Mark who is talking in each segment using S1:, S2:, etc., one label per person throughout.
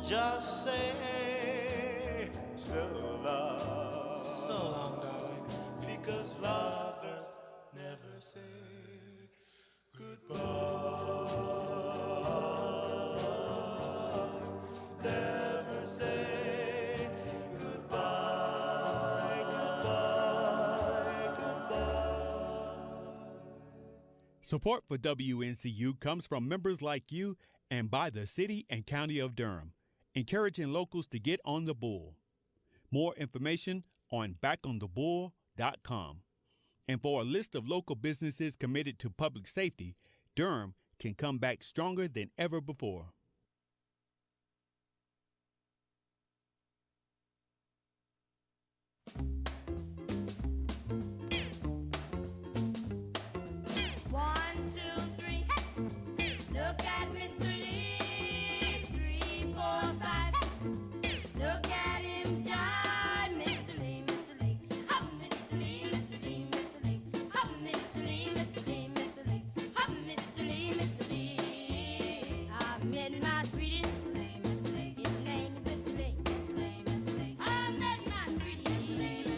S1: just say so long.
S2: So long, darling.
S1: Because lovers never say goodbye. Never say goodbye, goodbye, goodbye.
S3: Support for WNCU comes from members like you and by the City and County of Durham, encouraging locals to get on the bull. More information on backonthebull.com. And for a list of local businesses committed to public safety, Durham can come back stronger than ever before.
S4: One, two, three, hey! Look at Mr. Lee. 3, 4, 5. Look at him jive, Mr. Lee, Mr. Lee. Hop, Mr. Lee, Mr. Lee, Mr. Lee. Hop, Mr. Lee, Mr. Lee, Mr. Lee. Hop, Mr. Lee, Mr. Lee. I met my sweetie, Mr. Lee, Mr. Lee. His name is Mr. Lee, Mr. Lee, Mr. Lee. I met my sweetie, Mr. Lee, Mr. Lee.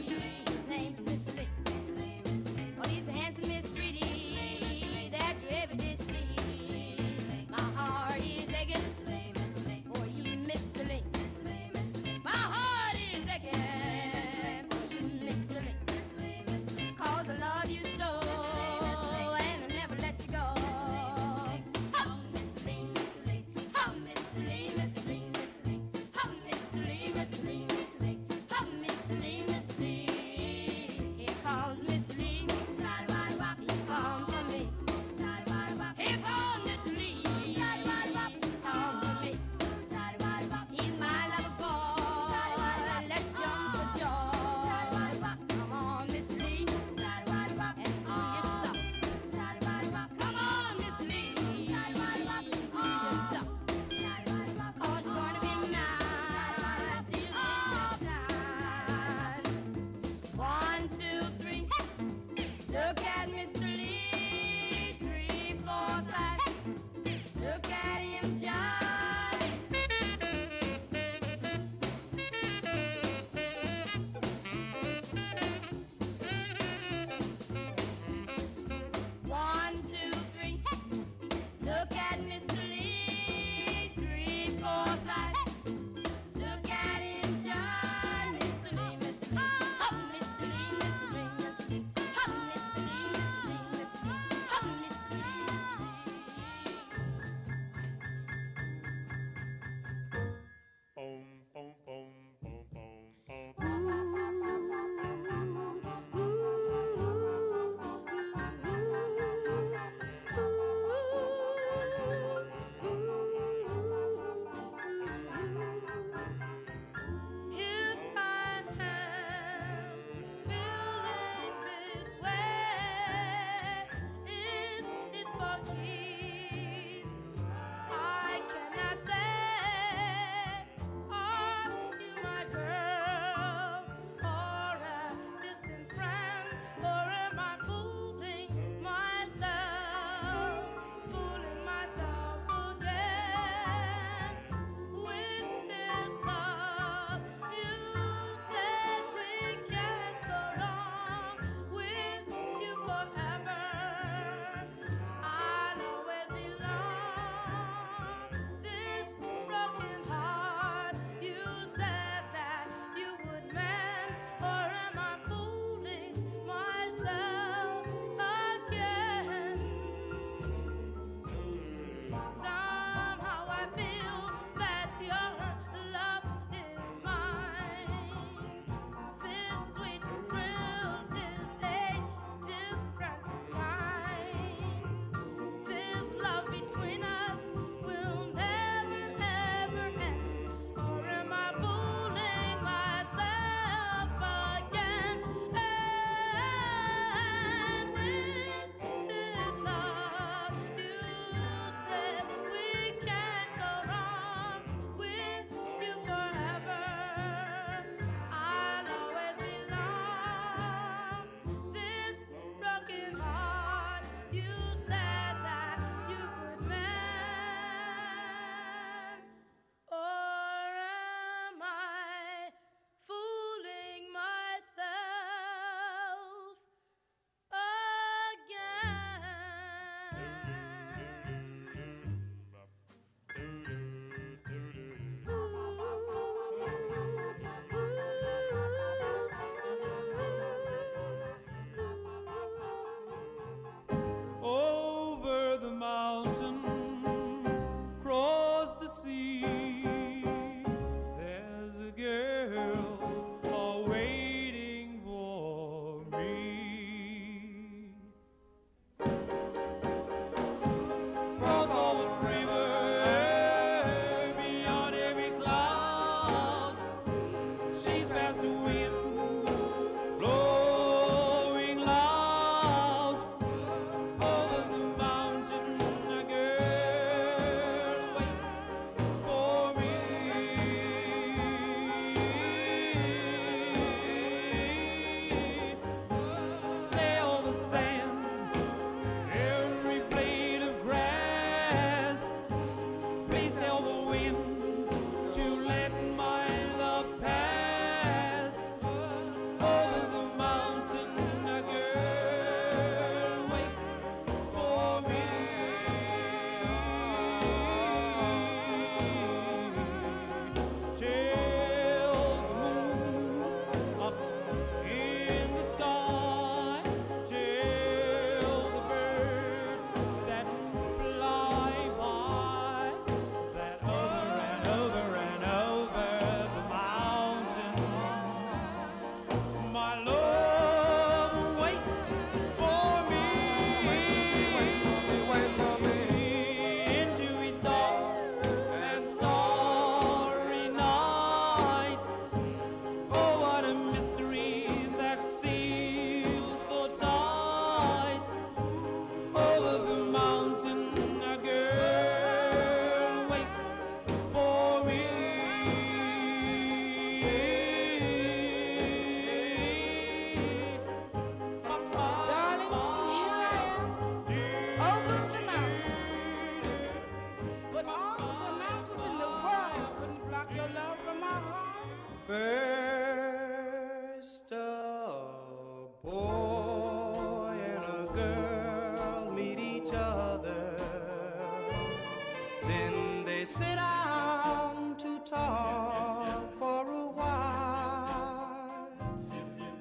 S2: sit down to talk for a while.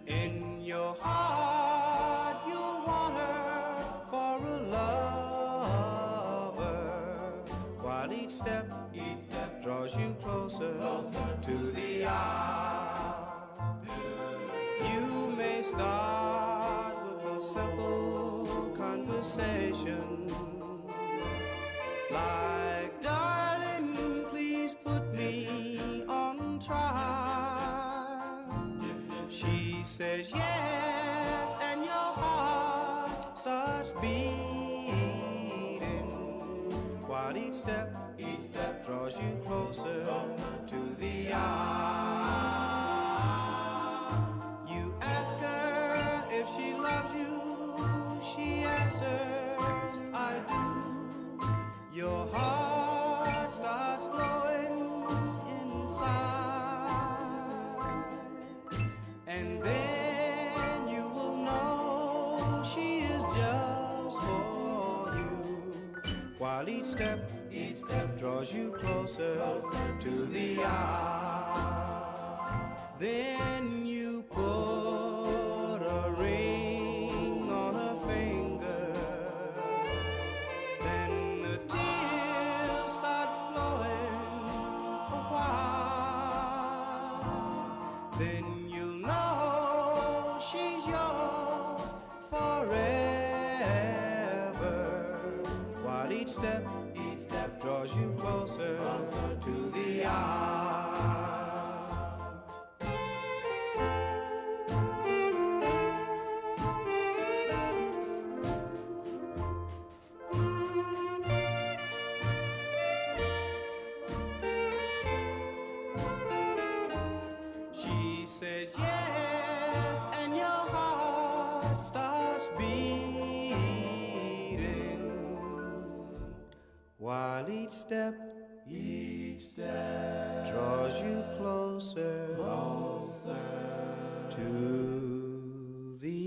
S2: In your heart you'll want her for a lover, while each step draws you closer to the hour. You may start with a simple conversation like, darling, please put me on trial. She says yes, and your heart starts beating, while each step draws you closer to the hour. You ask her if she loves you, she answers, I do. Your heart starts glowing inside, and then you will know she is just for you, while each step draws you closer to the hour. Then you put a ring on her finger, then the tears start flowing a while. Then you'll know she's yours forever, while each step draws you closer to the hour. She says yes, and your heart starts beating, while each step draws you closer to the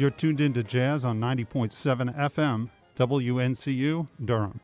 S5: You're tuned into Jazz on 90.7 FM, WNCU, Durham.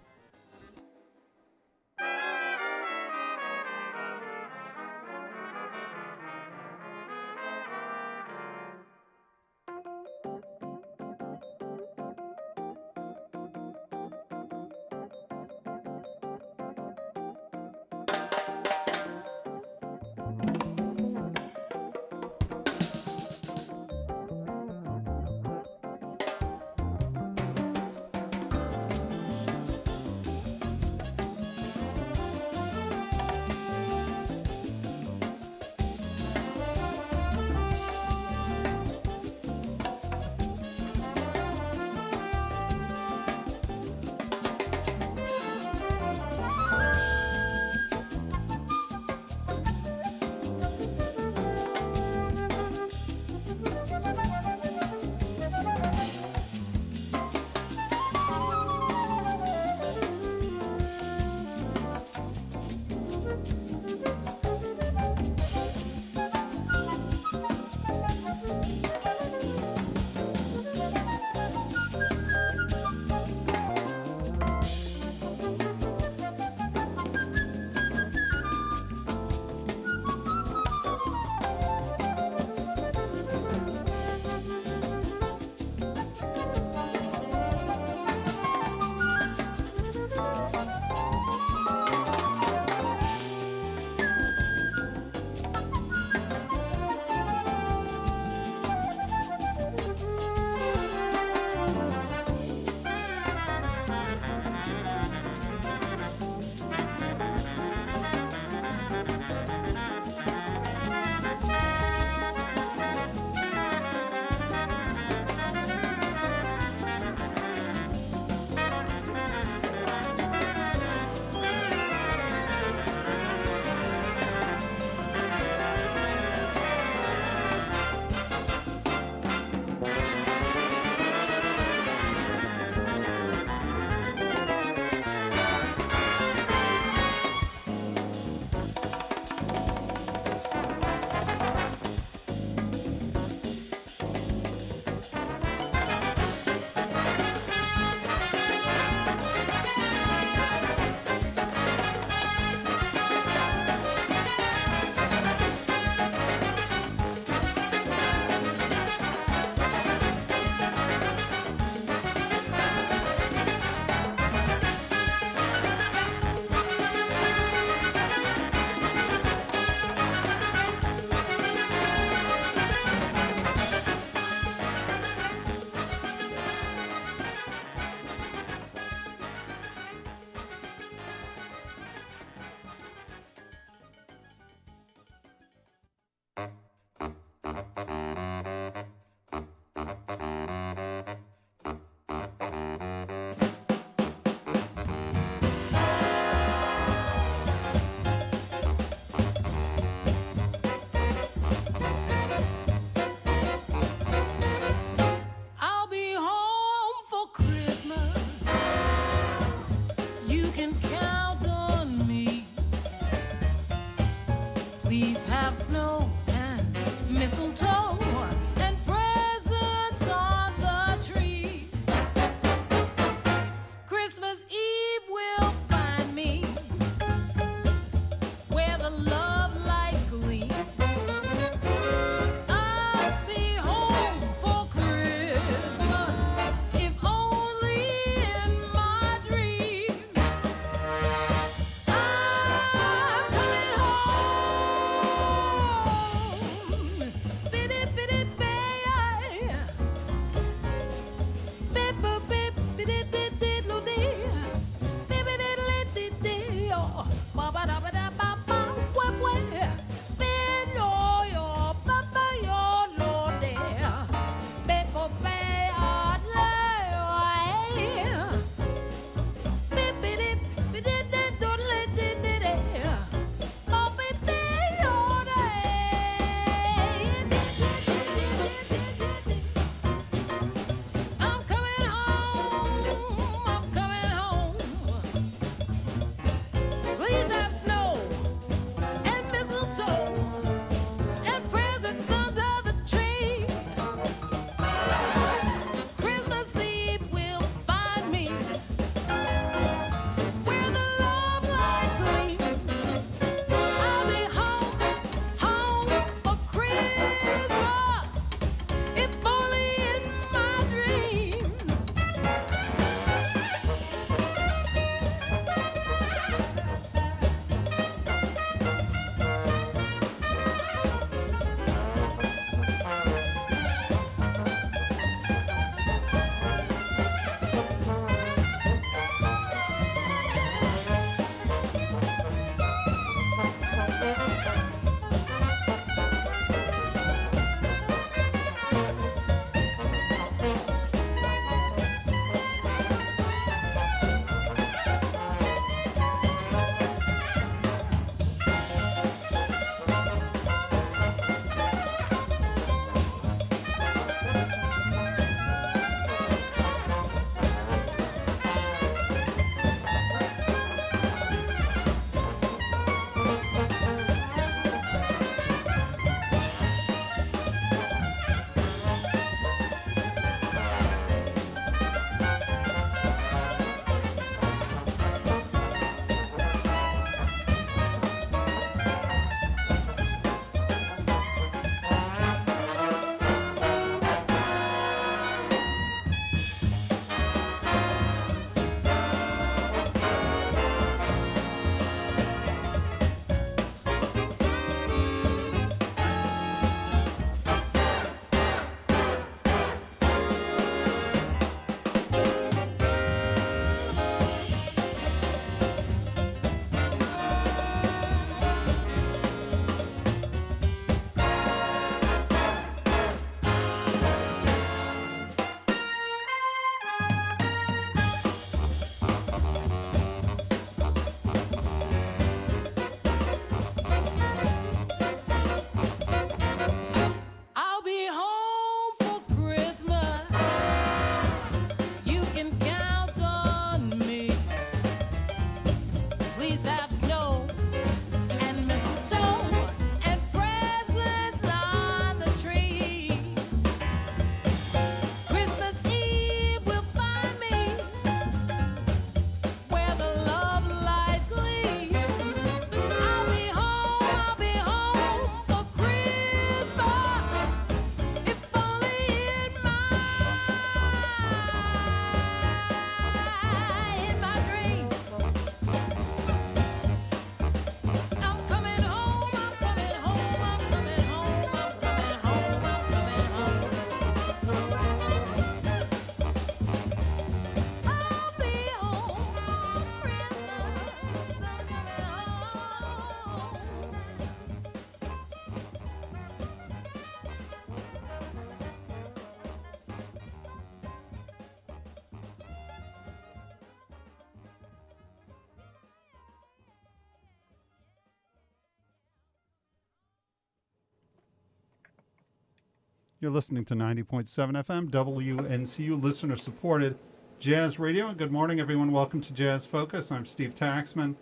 S5: You're listening to 90.7 FM, WNCU, listener-supported Jazz Radio. Good morning, everyone. Welcome to Jazz Focus. I'm Steve Taxman,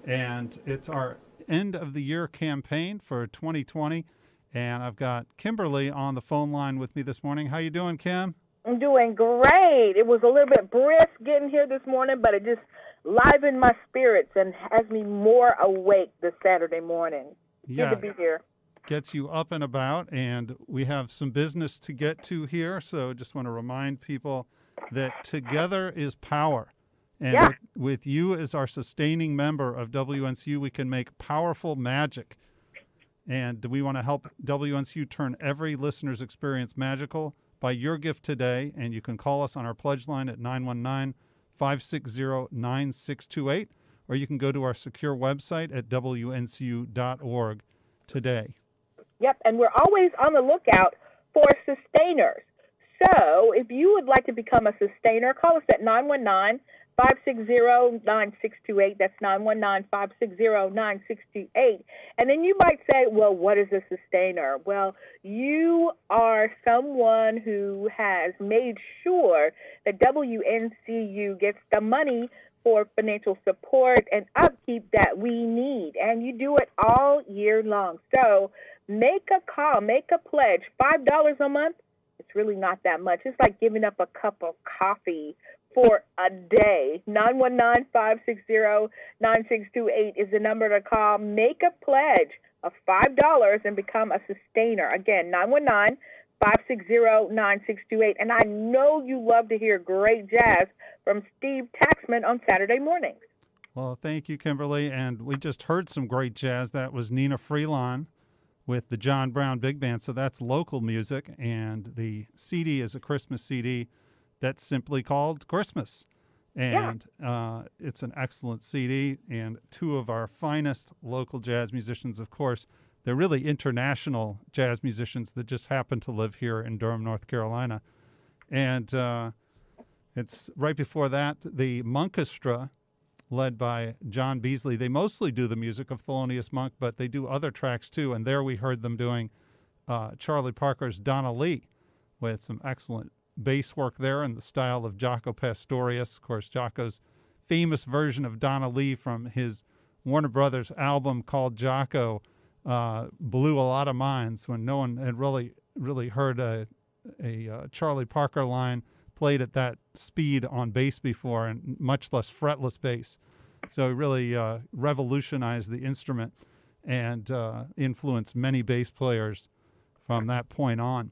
S5: and it's our end-of-the-year campaign for 2020, and I've got Kimberly on the phone line with me this morning. How you doing, Kim?
S6: I'm doing great. It was a little bit brisk getting here this morning, but it just livened my spirits and has me more awake this Saturday morning.
S5: Yeah.
S6: Good to be here.
S5: Gets you up and about, and we have some business to get to here, so just want to remind people that together is power. And with you as our sustaining member of WNCU, we can make powerful magic. And we want to help WNCU turn every listener's experience magical by your gift today, and you can call us on our pledge line at 919-560-9628, or you can go to our secure website at WNCU.org today.
S6: Yep, and we're always on the lookout for sustainers. So if you would like to become a sustainer, call us at 919-560-9628. That's 919-560-9628. And then you might say, well, what is a sustainer? Well, you are someone who has made sure that WNCU gets the money for financial support and upkeep that we need. And you do it all year long. So make a call, make a pledge, $5 a month. It's really not that much. It's like giving up a cup of coffee for a day. 919-560-9628 is the number to call. Make a pledge of $5 and become a sustainer. Again, 919-560-9628. And I know you love to hear great jazz from Steve Taxman on Saturday mornings.
S5: Well, thank you, Kimberly. And we just heard some great jazz. That was Nina Freelon with the John Brown Big Band. So that's local music. And the CD is a Christmas CD that's simply called Christmas. And it's an excellent CD. And two of our finest local jazz musicians, of course, they're really international jazz musicians that just happen to live here in Durham, North Carolina. And it's right before that, the Monkestra, led by John Beasley. They mostly do the music of Thelonious Monk, but they do other tracks too. And there we heard them doing Charlie Parker's Donna Lee with some excellent bass work there in the style of Jaco Pastorius. Of course, Jaco's famous version of Donna Lee from his Warner Brothers album called Jaco blew a lot of minds when no one had really heard a Charlie Parker line played at that speed on bass before, and much less fretless bass. So he really revolutionized the instrument and influenced many bass players from that point on.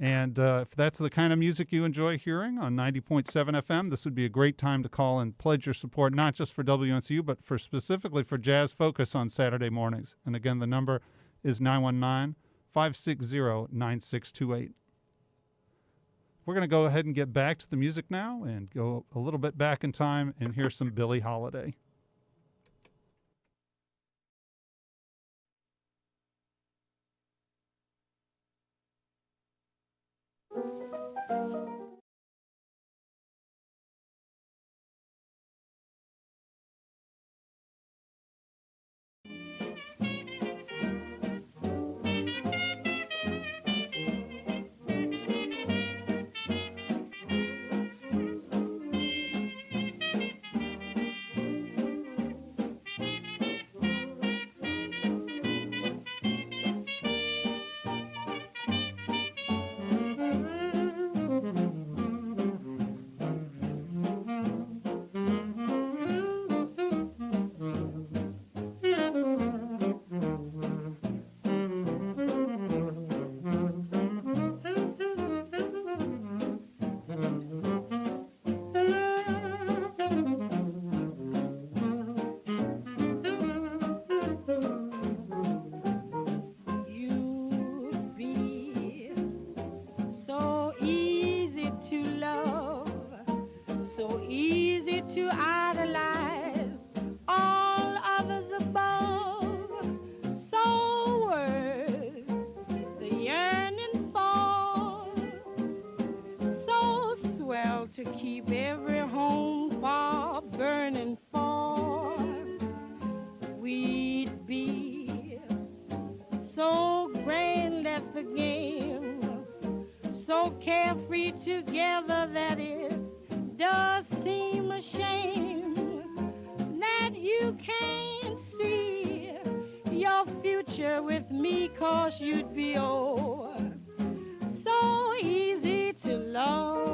S5: And if that's the kind of music you enjoy hearing on 90.7 FM, this would be a great time to call and pledge your support, not just for WNCU, but specifically for Jazz Focus on Saturday mornings. And again, the number is 919-560-9628. We're going to go ahead and get back to the music now and go a little bit back in time and hear some Billie Holiday.
S7: carefree together, that it does seem a shame that you can't see your future with me, 'cause you'd be so easy to love.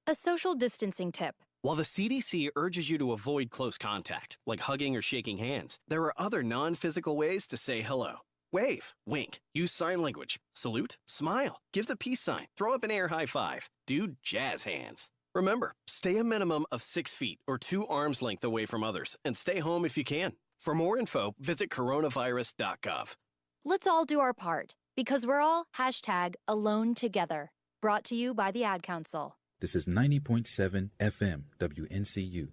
S8: A social distancing tip.
S9: While the CDC urges you to avoid close contact, like hugging or shaking hands, there are other non-physical ways to say hello. Wave, wink, use sign language, salute, smile, give the peace sign, throw up an air high five, do jazz hands. Remember, stay a minimum of 6 feet or 2 arms length away from others, and stay home if you can. For more info, visit coronavirus.gov.
S8: Let's all do our part, because we're all #AloneTogether. Brought to you by the Ad Council.
S10: This is 90.7 FM WNCU.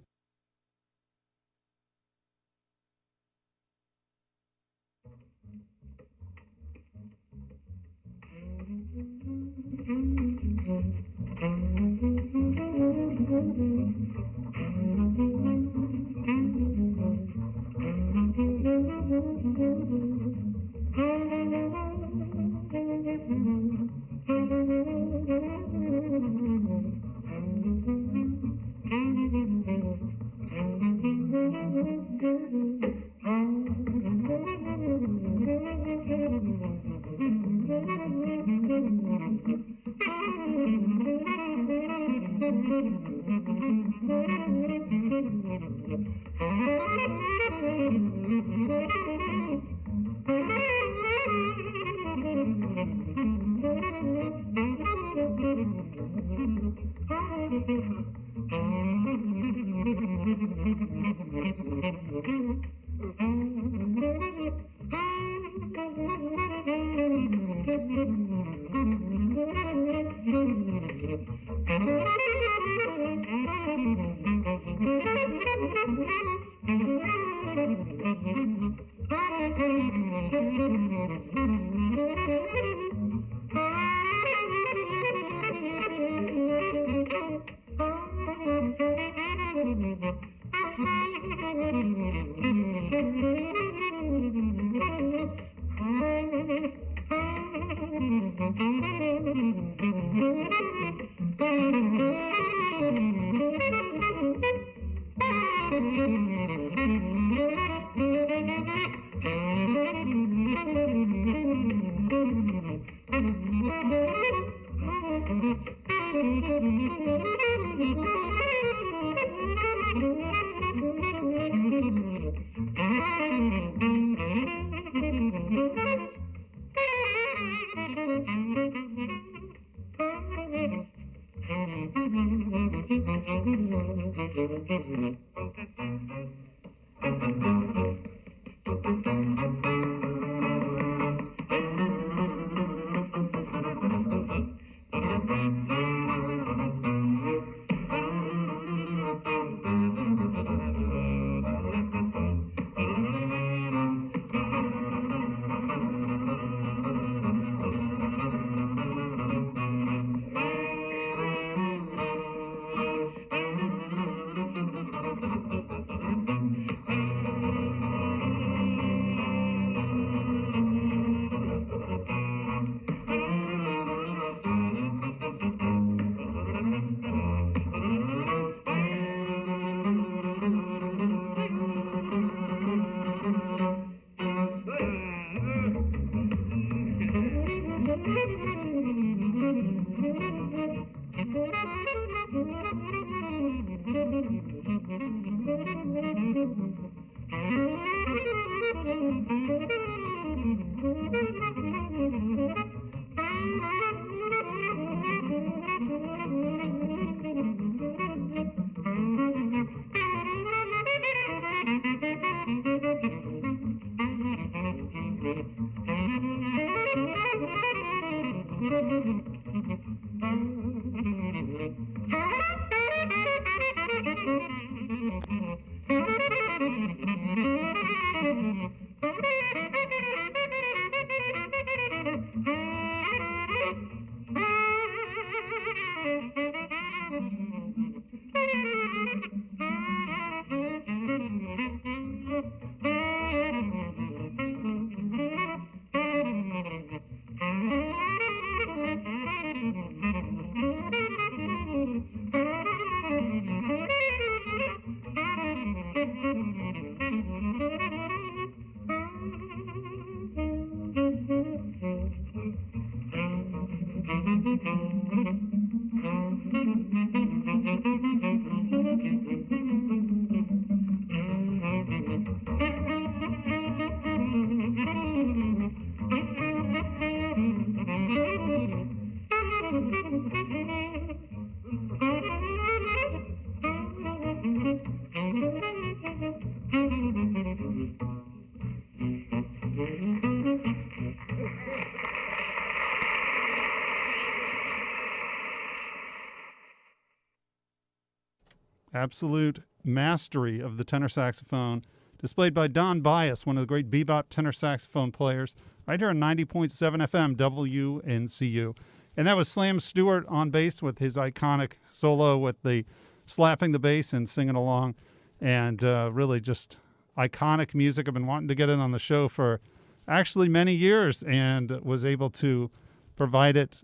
S5: Absolute mastery of the tenor saxophone, displayed by Don Bias, one of the great bebop tenor saxophone players, right here on 90.7 FM WNCU. And that was Slam Stewart on bass with his iconic solo with the slapping the bass and singing along. And really just iconic music. I've been wanting to get it on the show for actually many years and was able to provide it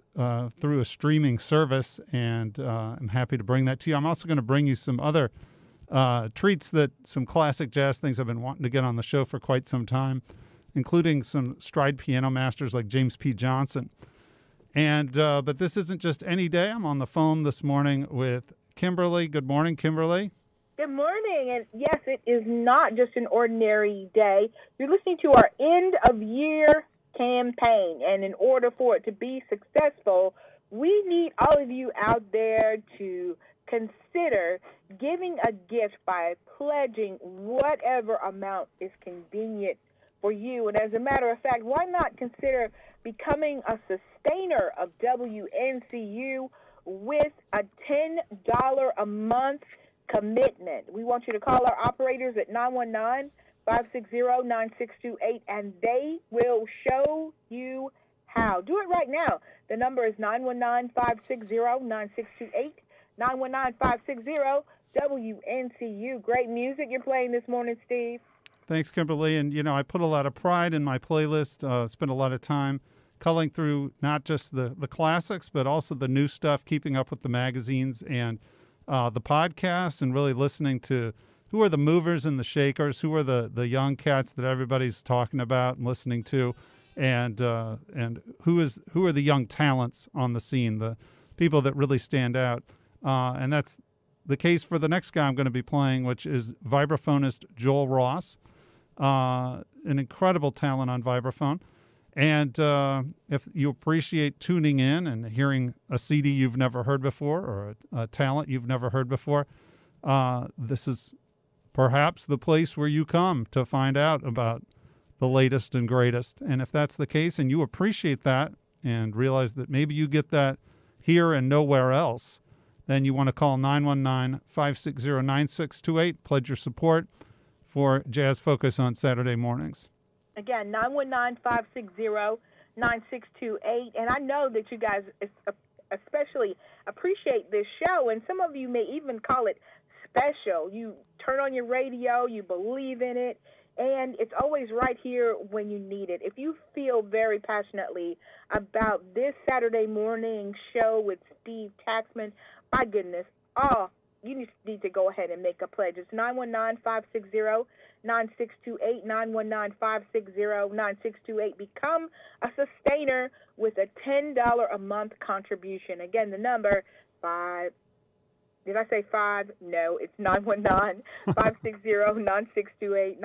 S5: through a streaming service, and I'm happy to bring that to you. I'm also going to bring you some other treats, that some classic jazz things I've been wanting to get on the show for quite some time, including some stride piano masters like James P. Johnson. And but this isn't just any day. I'm on the phone this morning with Kimberly. Good morning, Kimberly.
S6: Good morning, and yes, it is not just an ordinary day. You're listening to our end-of-year campaign, and in order for it to be successful, we need all of you out there to consider giving a gift by pledging whatever amount is convenient for you. And as a matter of fact, why not consider becoming a sustainer of WNCU with a $10 a month commitment? We want you to call our operators at 919-560-9628, and they will show you how. Do it right now. The number is 919-560-9628, 919-560-WNCU. Great music you're playing this morning, Steve.
S5: Thanks, Kimberly. And, you know, I put a lot of pride in my playlist, spent a lot of time culling through not just the classics, but also the new stuff, keeping up with the magazines and the podcasts, and really listening to who are the movers and the shakers, who are the young cats that everybody's talking about and listening to, and who are the young talents on the scene, the people that really stand out. And that's the case for the next guy I'm going to be playing, which is vibraphonist Joel Ross, an incredible talent on vibraphone. And if you appreciate tuning in and hearing a CD you've never heard before, or a talent you've never heard before, this is perhaps the place where you come to find out about the latest and greatest. And if that's the case and you appreciate that and realize that maybe you get that here and nowhere else, then you want to call 919-560-9628, pledge your support for Jazz Focus on Saturday mornings.
S6: Again, 919-560-9628. And I know that you guys especially appreciate this show, and some of you may even call it special. You turn on your radio, you believe in it, and it's always right here when you need it. If you feel very passionately about this Saturday morning show with Steve Taxman, my goodness, all you need to go ahead and make a pledge. It's 919-560-9628, 919-560-9628. Become a sustainer with a $10 a month contribution. Again, the number, did I say 5? No, it's 919-560-9628,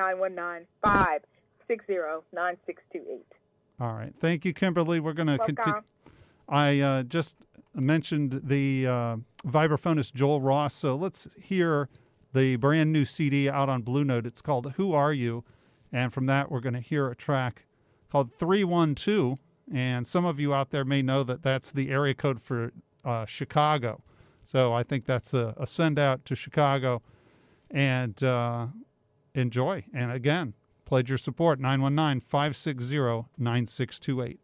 S6: 919-560-9628.
S5: All right. Thank you, Kimberly. We're going to continue. I just mentioned the vibraphonist Joel Ross, so let's hear the brand new CD out on Blue Note. It's called Who Are You? And from that, we're going to hear a track called 312. And some of you out there may know that that's the area code for Chicago. So I think that's a send out to Chicago. And enjoy. And again, pledge your support, 919-560-9628.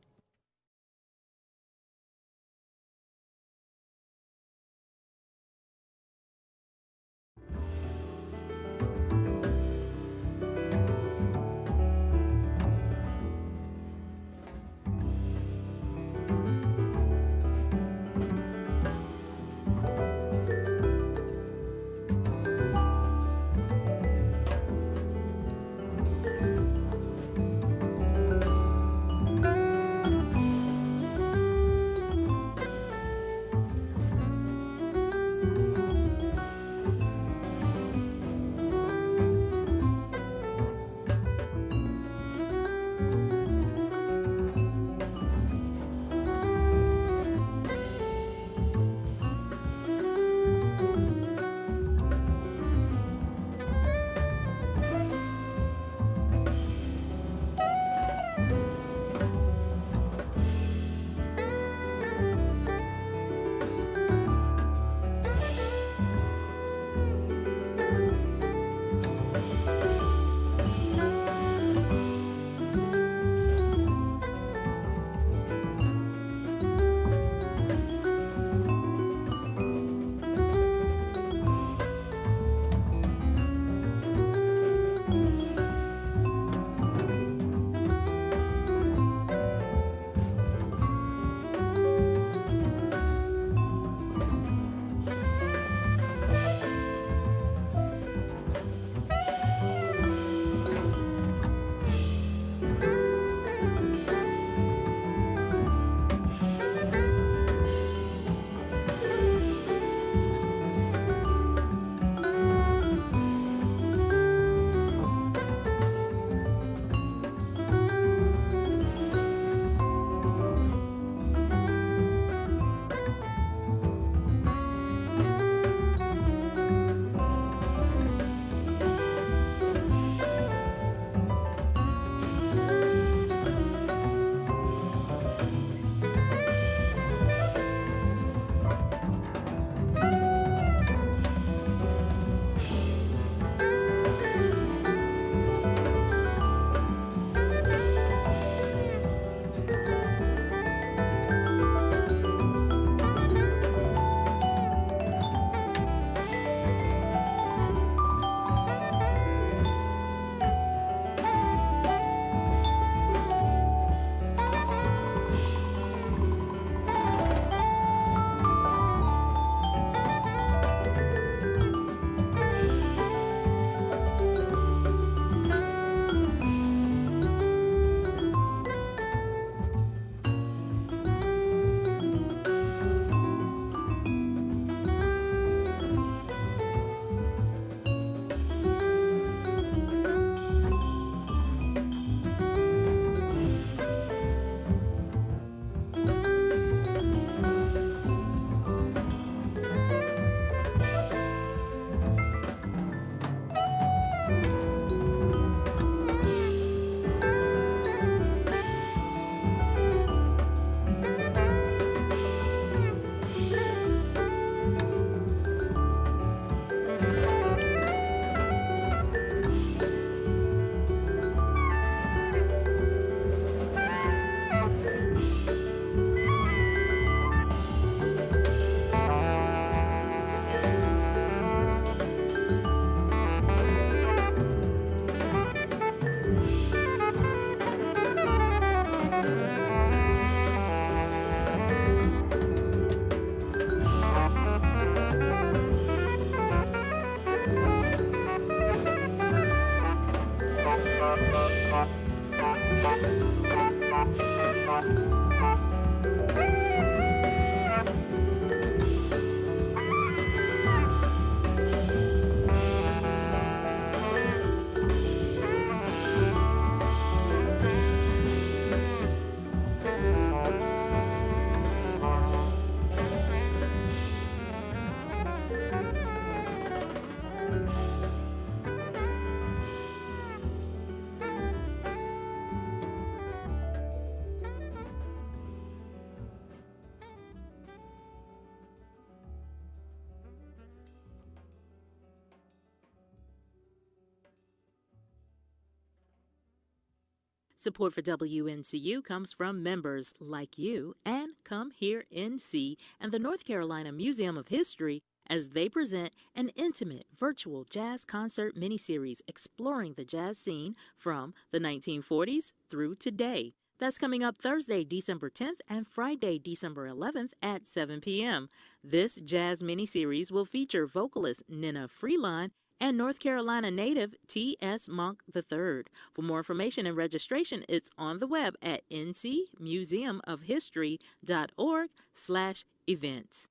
S11: Support for WNCU comes from members like you and Come Here NC and the North Carolina Museum of History as they present an intimate virtual jazz concert miniseries exploring the jazz scene from the 1940s through today. That's coming up Thursday, December 10th and Friday, December 11th at 7 p.m. This jazz miniseries will feature vocalist Nina Freeline and North Carolina native T.S. Monk III. For more information and registration, it's on the web at ncmuseumofhistory.org/events.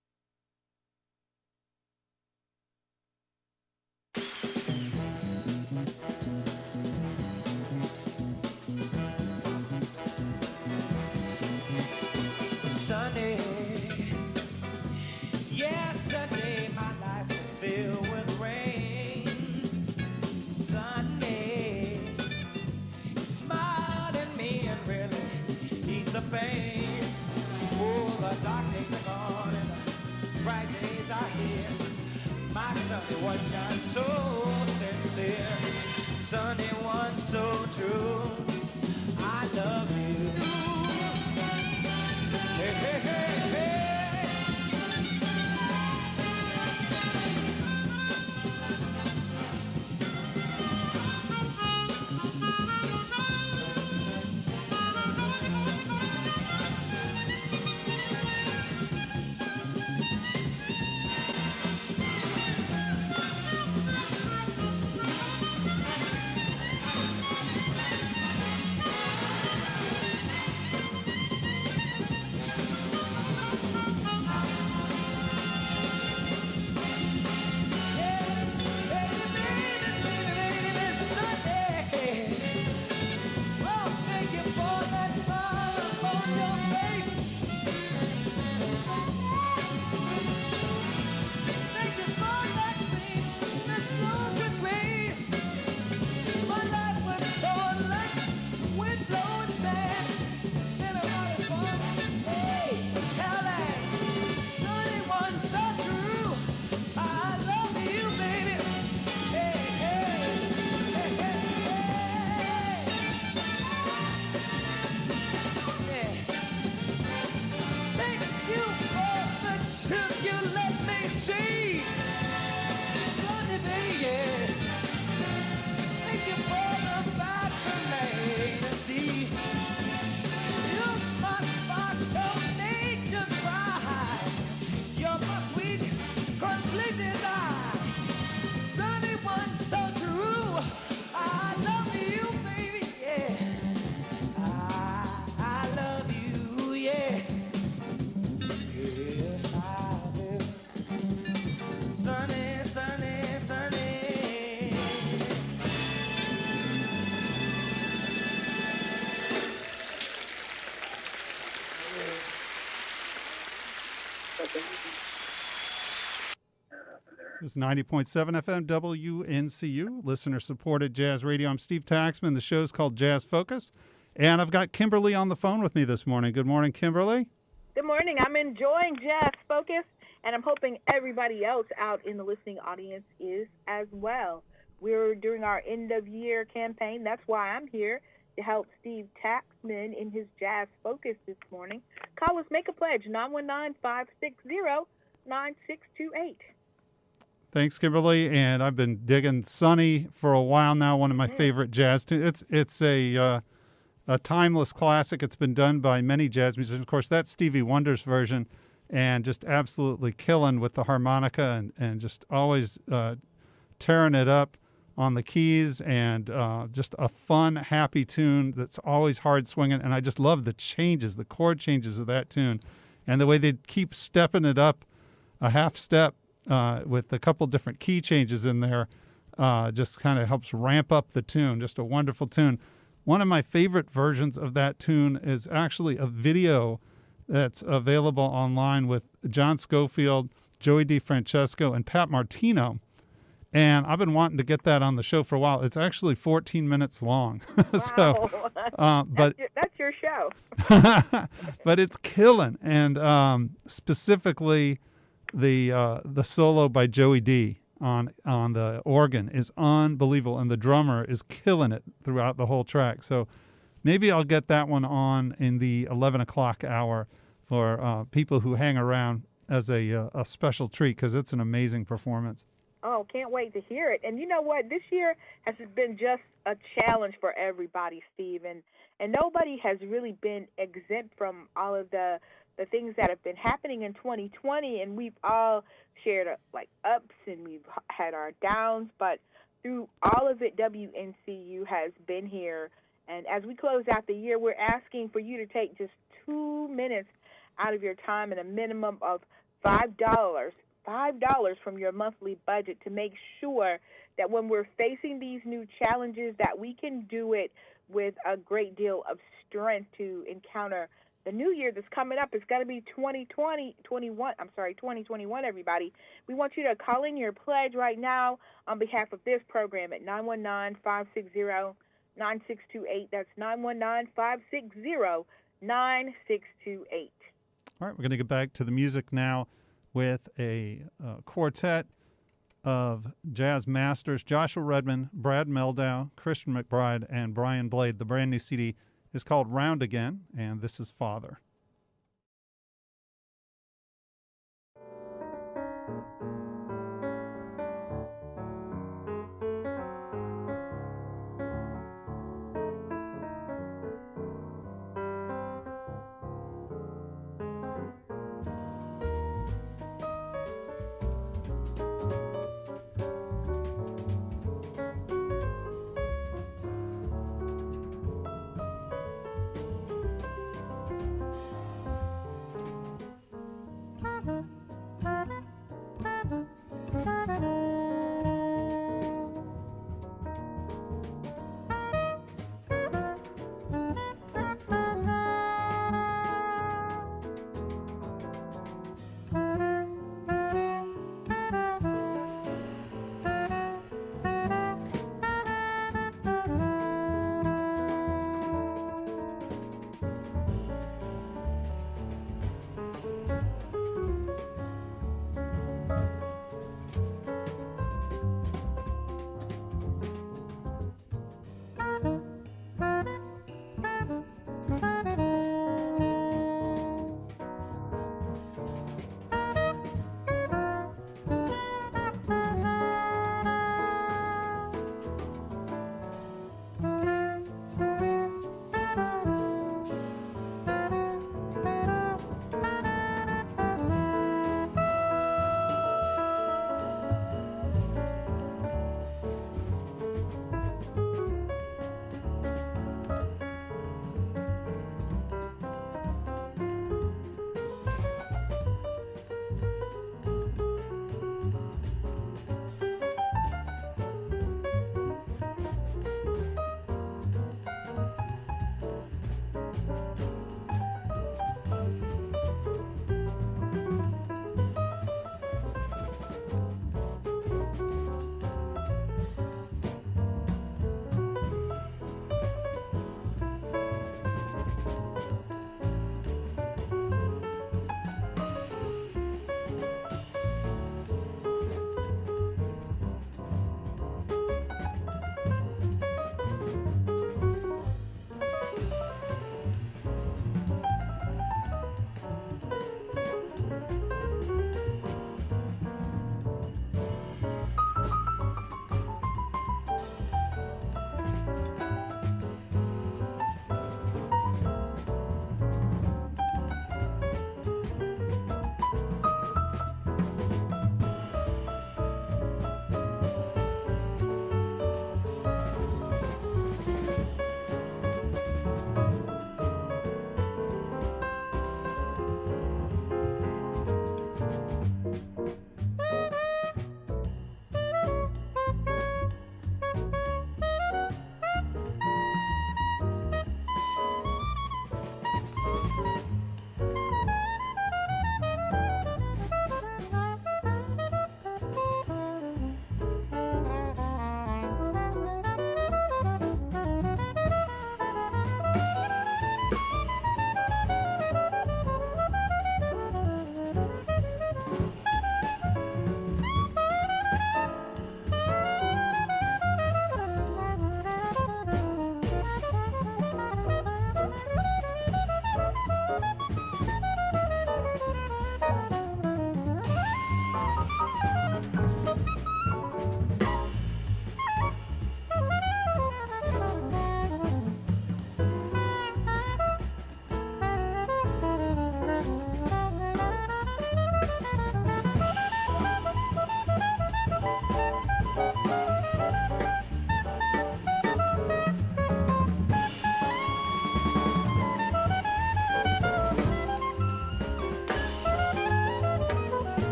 S2: Sunday, yesterday my life was filled with rain. Sunday, he smiled at me and really eased the pain. Oh, the dark days are gone and the bright days are here. My Sunday one shine so sincere. Sunday one so true. I love you. Hey, hey, hey, hey.
S5: This is 90.7 FM WNCU, listener-supported jazz radio. I'm Steve Taxman. The show's called Jazz Focus, and I've got Kimberly on the phone with me this morning. Good morning, Kimberly.
S6: Good morning. I'm enjoying Jazz Focus, and I'm hoping everybody else out in the listening audience is as well. We're doing our end-of-year campaign. That's why I'm here, to help Steve Taxman in his Jazz Focus this morning. Call us, make a pledge, 919-560-9628.
S5: Thanks, Kimberly. And I've been digging Sunny for a while now. One of my favorite jazz tunes. It's a timeless classic. It's been done by many jazz musicians. Of course, that's Stevie Wonder's version, and just absolutely killing with the harmonica and just always tearing it up on the keys, and just a fun, happy tune that's always hard swinging. And I just love the changes, the chord changes of that tune, and the way they keep stepping it up a half step with a couple different key changes in there. Just kind of helps ramp up the tune. Just a wonderful tune. One of my favorite versions of that tune is actually a video that's available online with John Schofield, Joey DeFrancesco, and Pat Martino. And I've been wanting to get that on the show for a while. It's actually 14 minutes long.
S6: Wow.
S5: But
S6: that's your show.
S5: but it's killing. And specifically, the solo by Joey D on the organ is unbelievable, and the drummer is killing it throughout the whole track. So maybe I'll get that one on in the 11 o'clock hour for people who hang around as a special treat, because it's an amazing performance.
S6: Oh, can't wait to hear it. And you know what? This year has been just a challenge for everybody, Steve. And nobody has really been exempt from all of the things that have been happening in 2020. And we've all shared like ups and we've had our downs. But through all of it, WNCU has been here. And as we close out the year, we're asking for you to take just 2 minutes out of your time and a minimum of $5 from your monthly budget to make sure that when we're facing these new challenges that we can do it with a great deal of strength to encounter the new year that's coming up. It's got to be 2021, everybody. We want you to call in your pledge right now on behalf of this program at 919-560-9628. That's 919-560-9628.
S5: All right, we're going to get back to the music now with a quartet of jazz masters, Joshua Redman, Brad Meldow, Christian McBride, and Brian Blade. The brand new CD is called Round Again, and this is Father.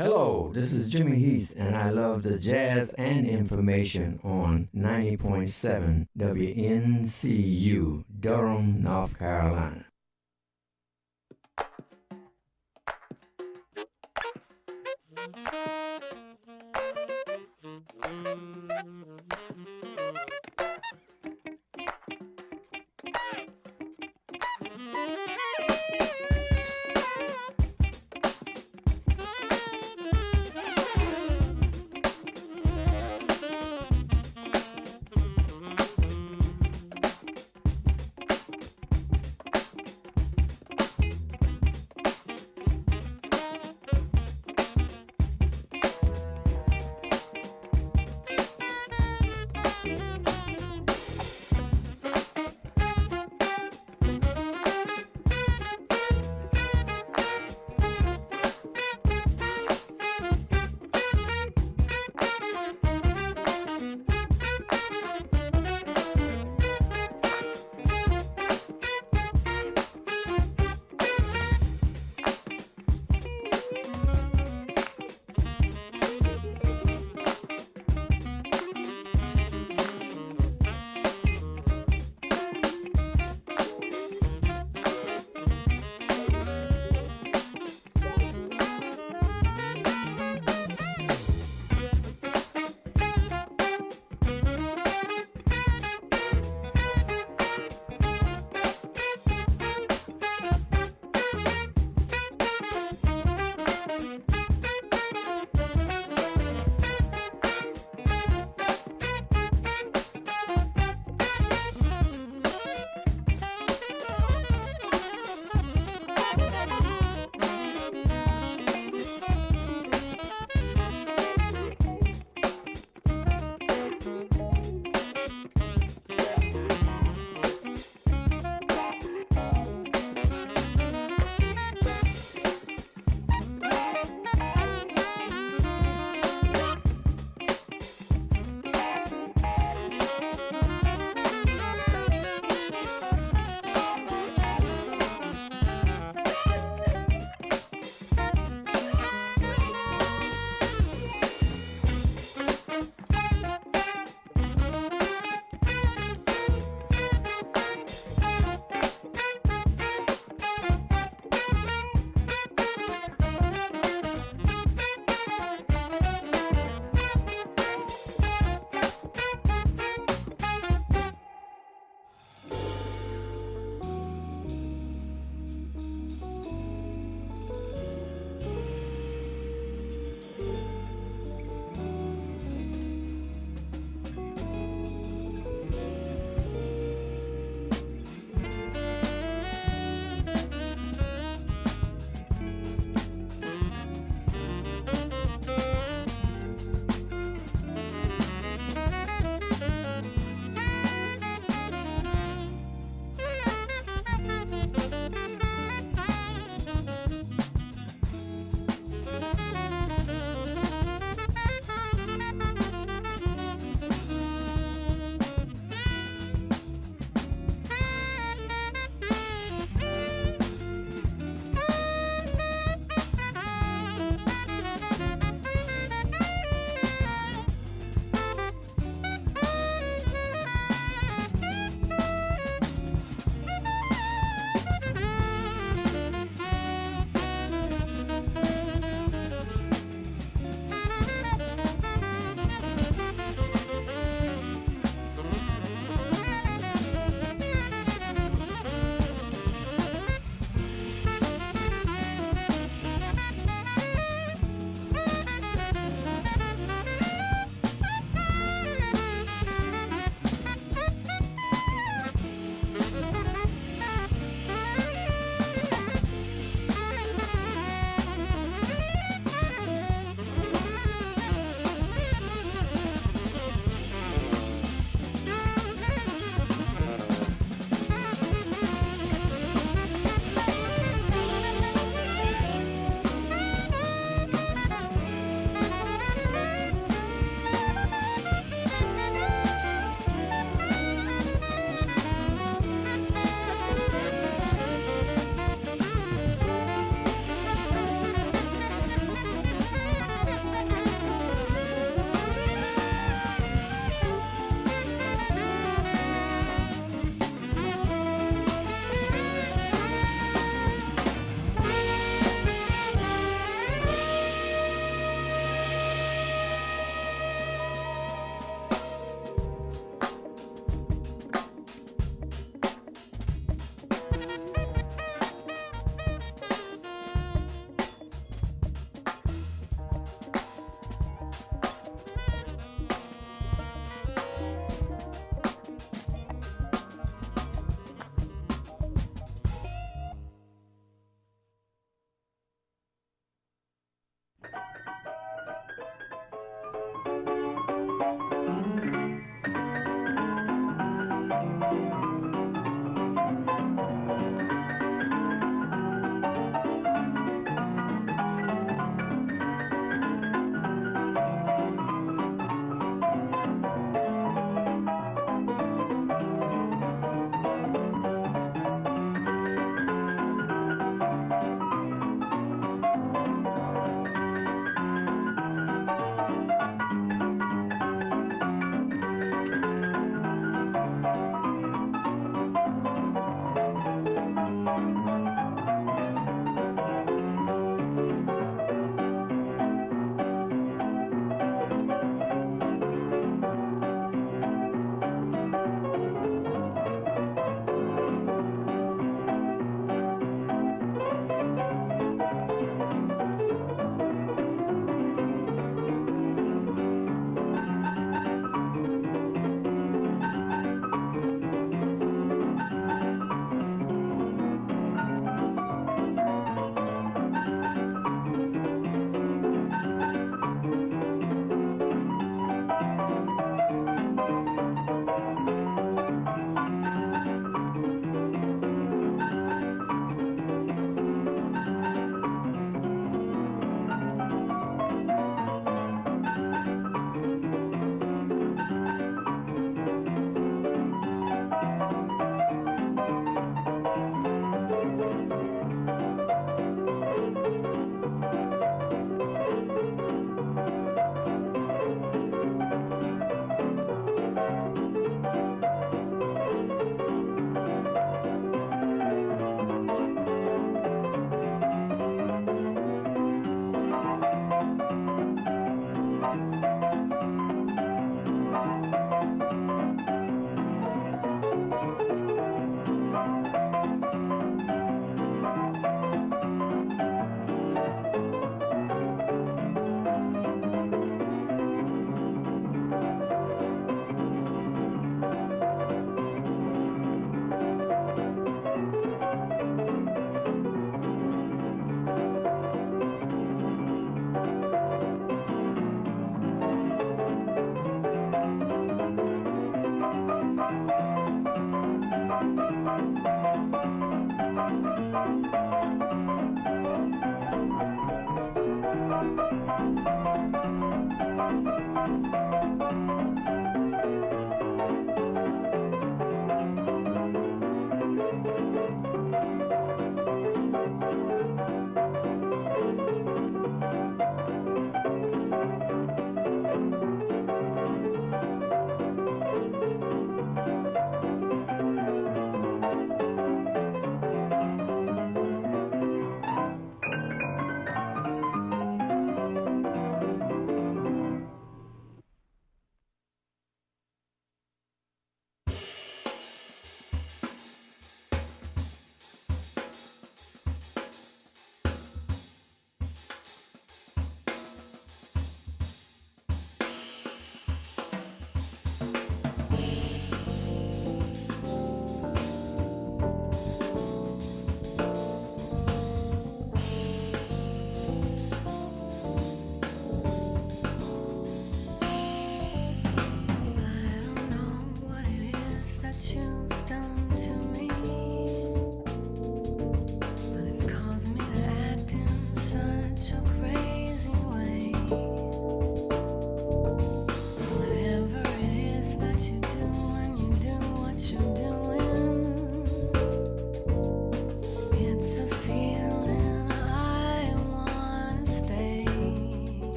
S12: Hello, this is Jimmy Heath, and I love the jazz and information on 90.7 WNCU, Durham, North Carolina.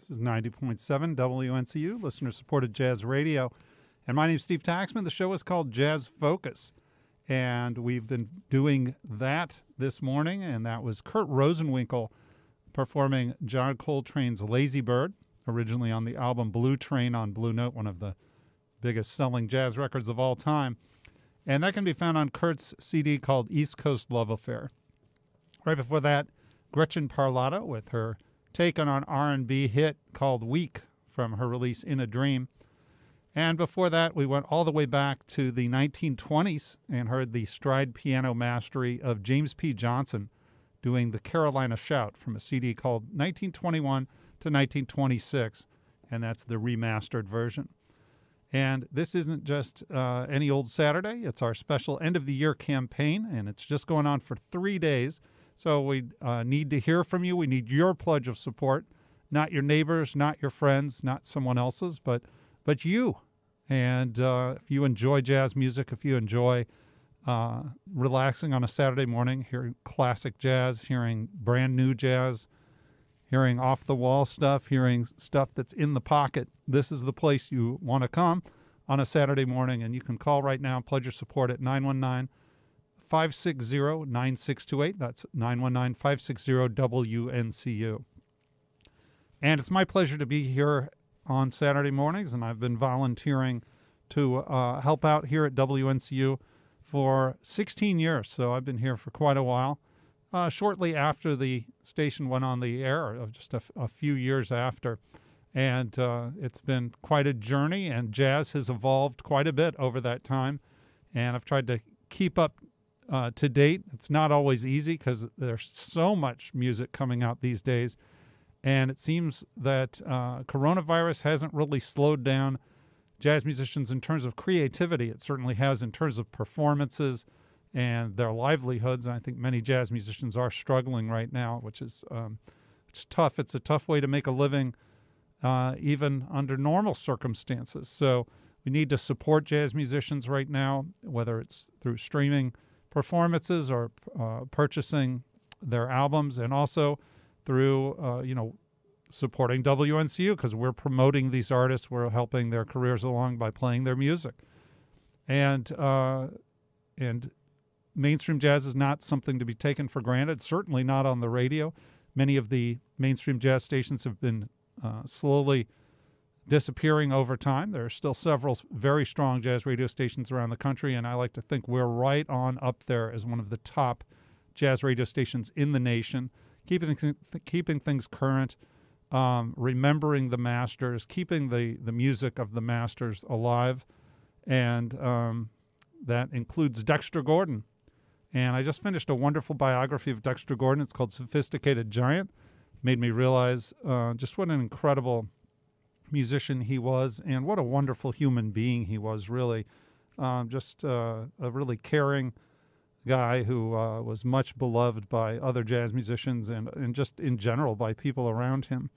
S5: This is 90.7 WNCU, listener-supported jazz radio. And my name's Steve Taxman. The show is called Jazz Focus. And we've been doing that this morning, and that was Kurt Rosenwinkel performing John Coltrane's Lazy Bird, originally on the album Blue Train on Blue Note, one of the biggest selling jazz records of all time. And that can be found on Kurt's CD called East Coast Love Affair. Right before that, Gretchen Parlato with her take on an R&B hit called Weak from her release In a Dream. And before that, we went all the way back to the 1920s and heard the stride piano mastery of James P. Johnson doing the Carolina Shout from a CD called 1921 to 1926, and that's the remastered version. And this isn't just any old Saturday. It's our special end-of-the-year campaign, and it's just going on for 3 days. So we need to hear from you. We need your pledge of support, not your neighbors, not your friends, not someone else's, but you. And if you enjoy jazz music, if you enjoy relaxing on a Saturday morning, hearing classic jazz, hearing brand new jazz, hearing off-the-wall stuff, hearing stuff that's in the pocket, this is the place you want to come on a Saturday morning. And you can call right now and pledge your support at 919-560-9628. That's 919-560-WNCU. And it's my pleasure to be here on Saturday mornings, and I've been volunteering to help out here at WNCU for 16 years. So I've been here for quite a while. Shortly after the station went on the air, just a few years after. And it's been quite a journey, and jazz has evolved quite a bit over that time. And I've tried to keep up to date. It's not always easy because there's so much music coming out these days. And it seems that coronavirus hasn't really slowed down jazz musicians in terms of creativity. It certainly has in terms of performances and their livelihoods. And I think many jazz musicians are struggling right now, which is tough. It's a tough way to make a living even under normal circumstances. So we need to support jazz musicians right now, whether it's through streaming performances or purchasing their albums, and also through, supporting WNCU, because we're promoting these artists. We're helping their careers along by playing their music. And mainstream jazz is not something to be taken for granted, certainly not on the radio. Many of the mainstream jazz stations have been slowly disappearing over time. There are still several very strong jazz radio stations around the country, and I like to think we're right on up there as one of the top jazz radio stations in the nation, keeping things current, remembering the masters, keeping the music of the masters alive, and that includes Dexter Gordon. And I just finished a wonderful biography of Dexter Gordon. It's called Sophisticated Giant. Made me realize just what an incredible musician he was, and what a wonderful human being he was, really. Just a really caring guy who was much beloved by other jazz musicians and just in general by people around him.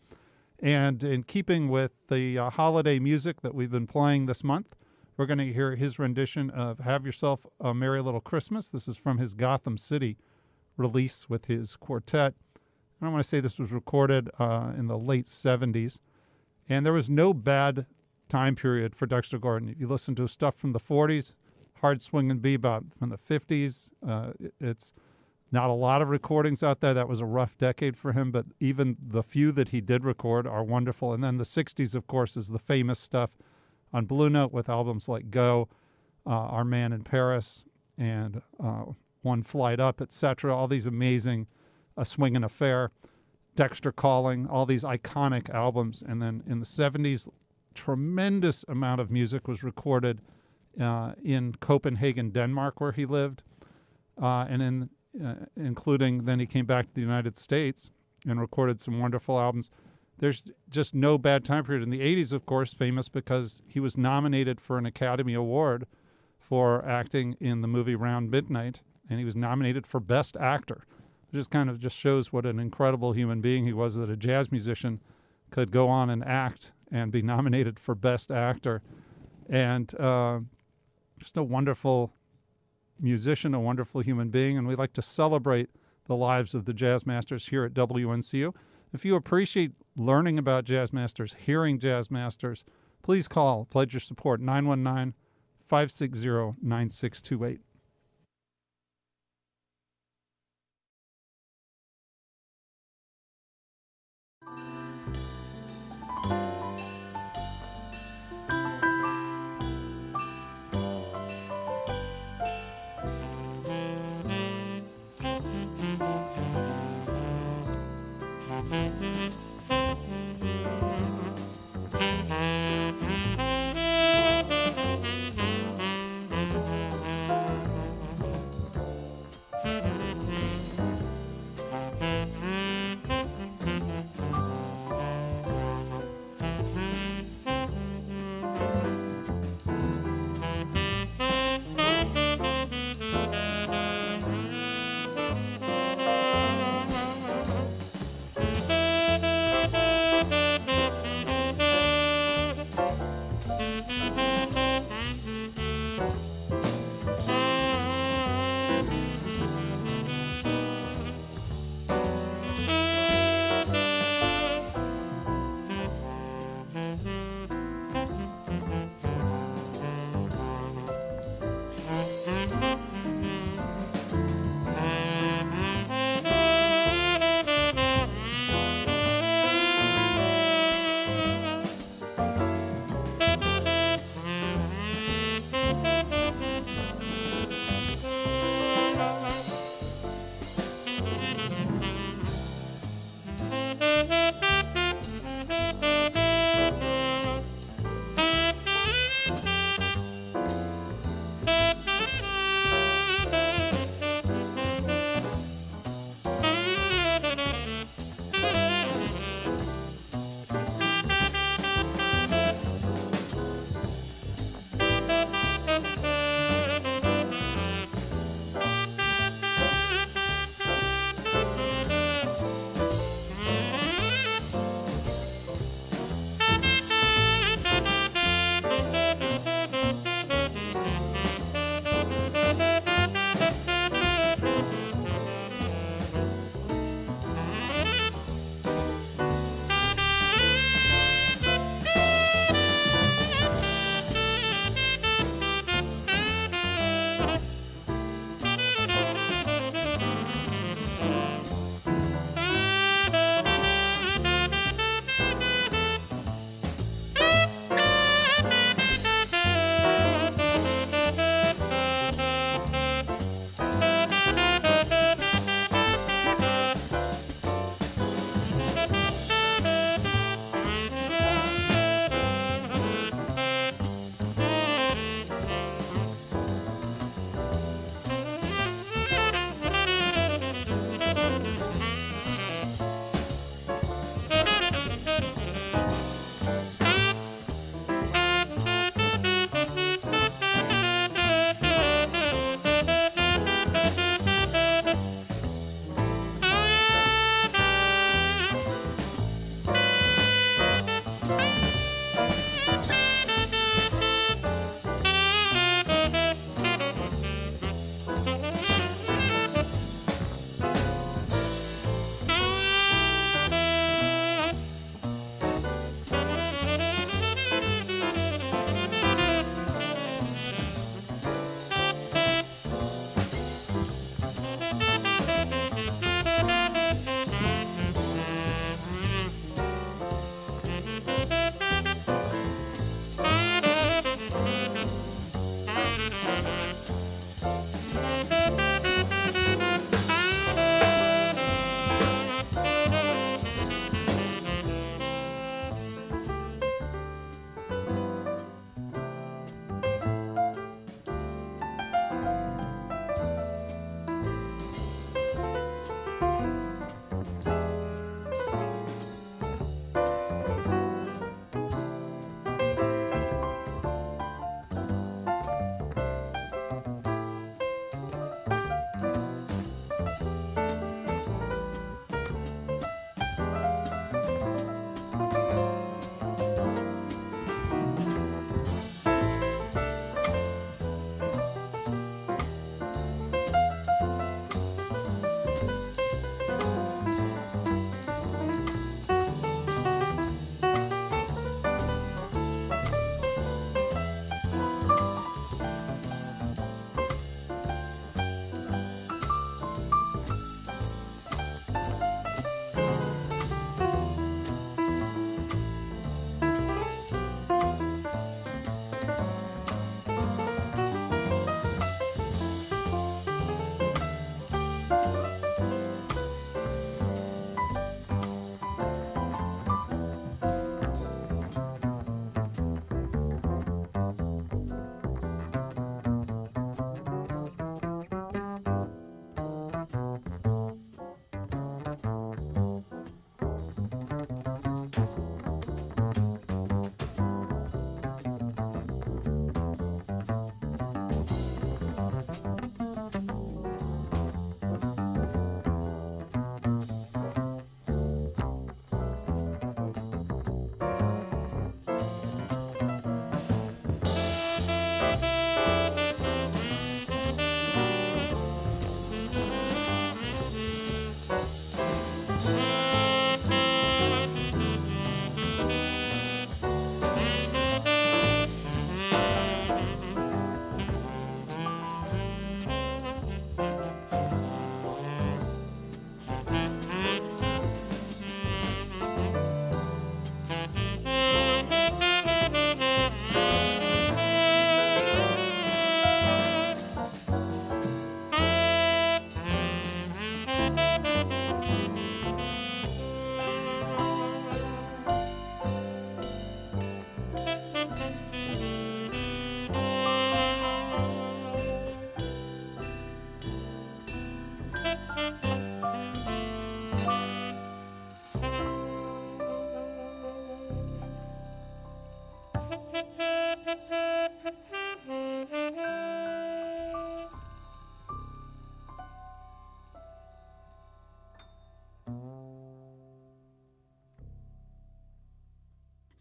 S5: And in keeping with the holiday music that we've been playing this month, we're going to hear his rendition of Have Yourself a Merry Little Christmas. This is from his Gotham City release with his quartet. And I want to say this was recorded in the late 70s. And there was no bad time period for Dexter Gordon. If you listen to stuff from the 40s, hard swinging bebop from the 50s, it's not a lot of recordings out there. That was a rough decade for him, but even the few that he did record are wonderful. And then the 60s, of course, is the famous stuff on Blue Note with albums like Go, Our Man in Paris, and One Flight Up, etc. All these amazing A Swingin' Affair, Dexter Calling, all these iconic albums. And then in the 70s, tremendous amount of music was recorded in Copenhagen, Denmark, where he lived, and including then he came back to the United States and recorded some wonderful albums. There's just no bad time period. In the 80s, of course, famous because he was nominated for an Academy Award for acting in the movie Round Midnight, and he was nominated for Best Actor. It just kind of just shows what an incredible human being he was, that a jazz musician could go on and act and be nominated for Best Actor. And just a wonderful musician, a wonderful human being, and we like to celebrate the lives of the jazz masters here at WNCU. If you appreciate learning about jazz masters, hearing jazz masters, please call, pledge your support, 919-560-9628.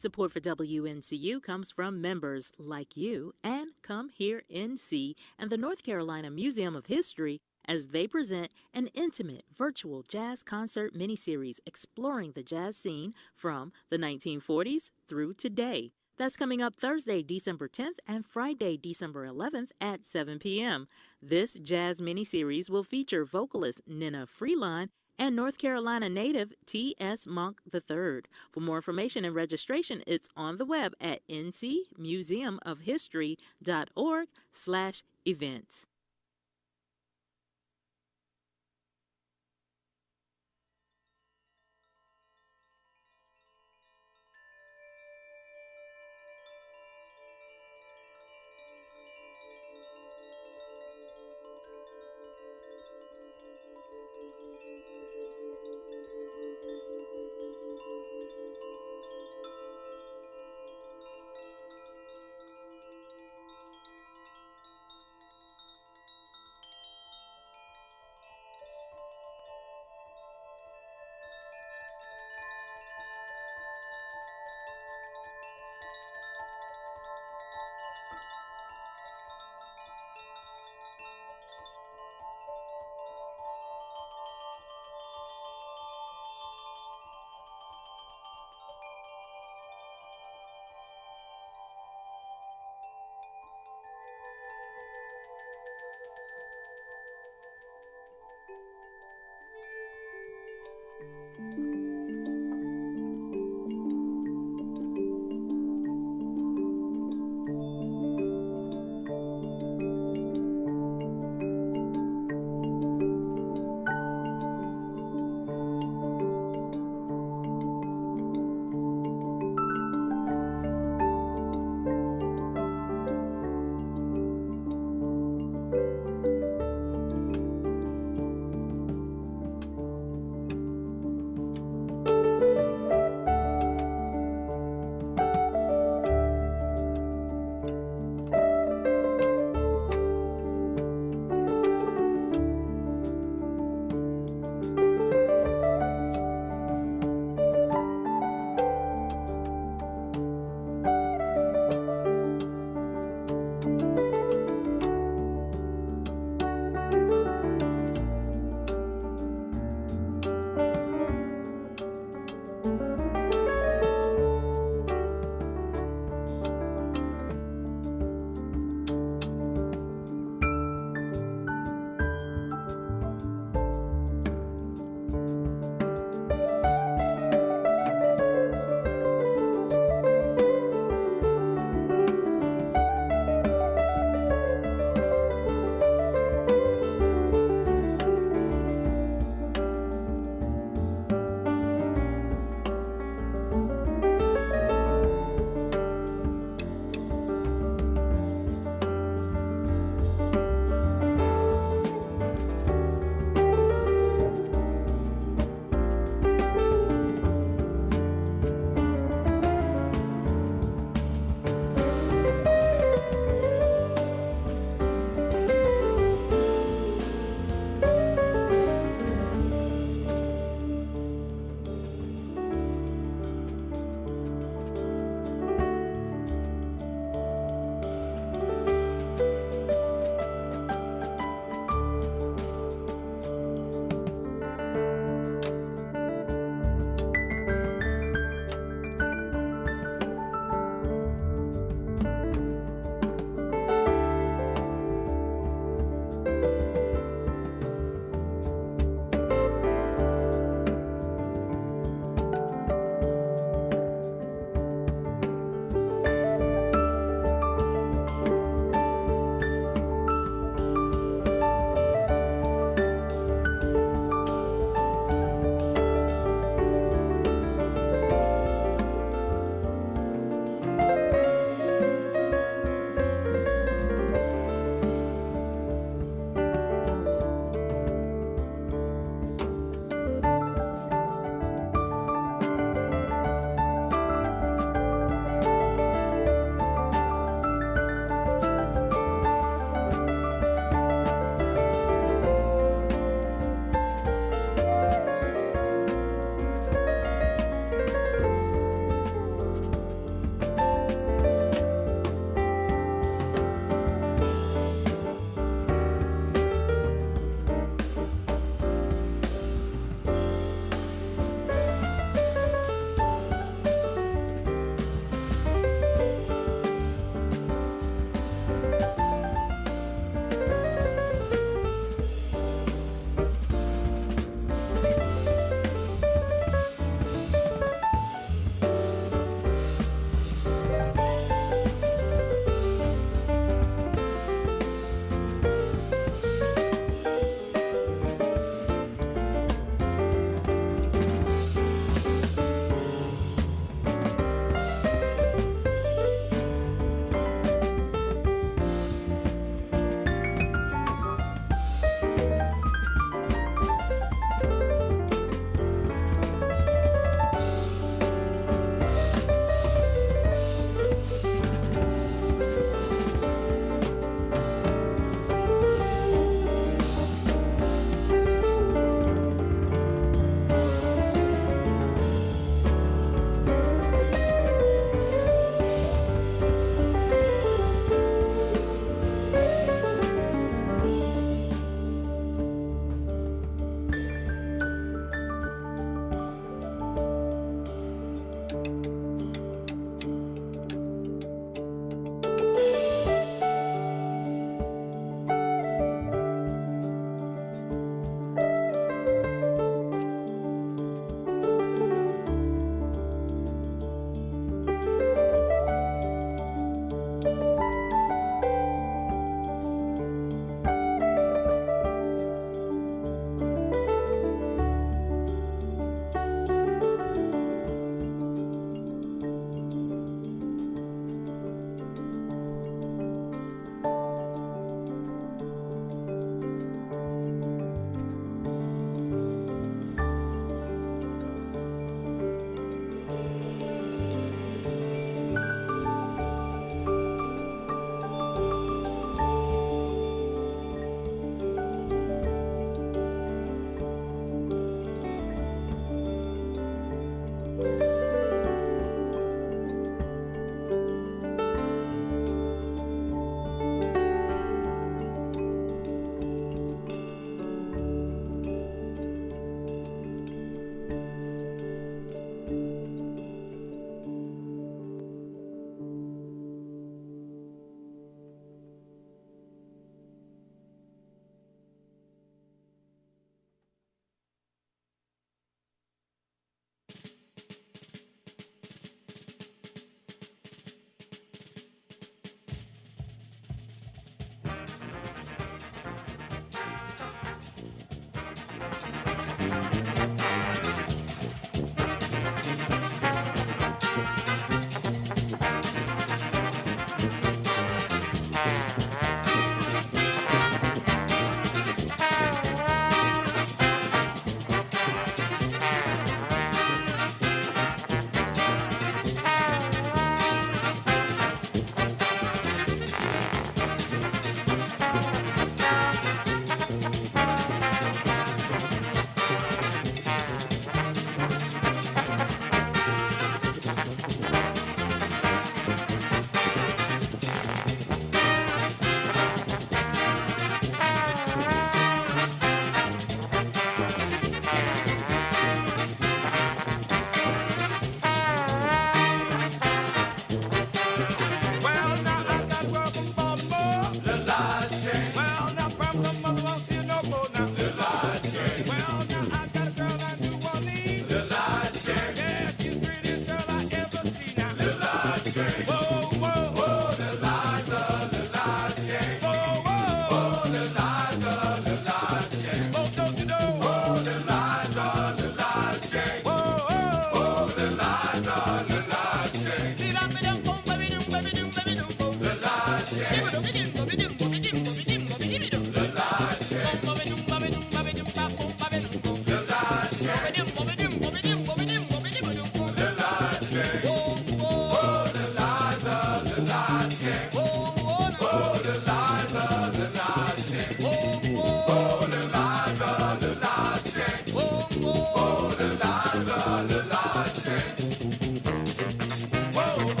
S11: Support for WNCU comes from members like you and Come Here NC and the North Carolina Museum of History as they present an intimate virtual jazz concert miniseries exploring the jazz scene from the 1940s through today. That's coming up Thursday, December 10th and Friday, December 11th at 7 p.m. This jazz miniseries will feature vocalist Nina Freeline and North Carolina native T.S. Monk III. For more information and registration, it's on the web at ncmuseumofhistory.org/events.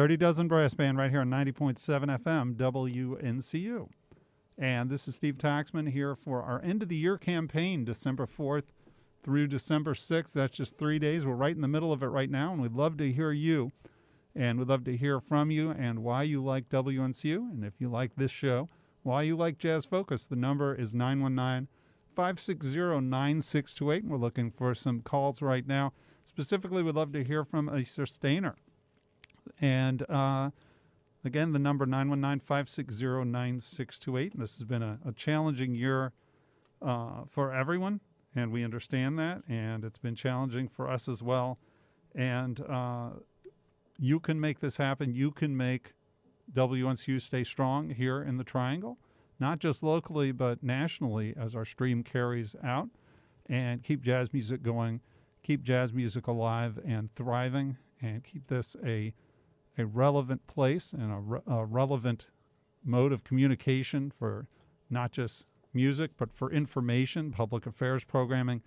S5: Dirty Dozen Brass Band right here on 90.7 FM WNCU. And this is Steve Taxman here for our end of the year campaign, December 4th through December 6th. That's just 3 days. We're right in the middle of it right now, and we'd love to hear you. And we'd love to hear from you and why you like WNCU, and if you like this show, why you like Jazz Focus. The number is 919-560-9628, and we're looking for some calls right now. Specifically, we'd love to hear from a sustainer. And again, the number 919-560-9628. This has been a challenging year for everyone, and we understand that, and it's been challenging for us as well. And you can make this happen. You can make WNCU stay strong here in the Triangle, not just locally but nationally as our stream carries out, and keep jazz music going, keep jazz music alive and thriving, and keep this a relevant place and a relevant mode of communication for not just music but for information, public affairs programming.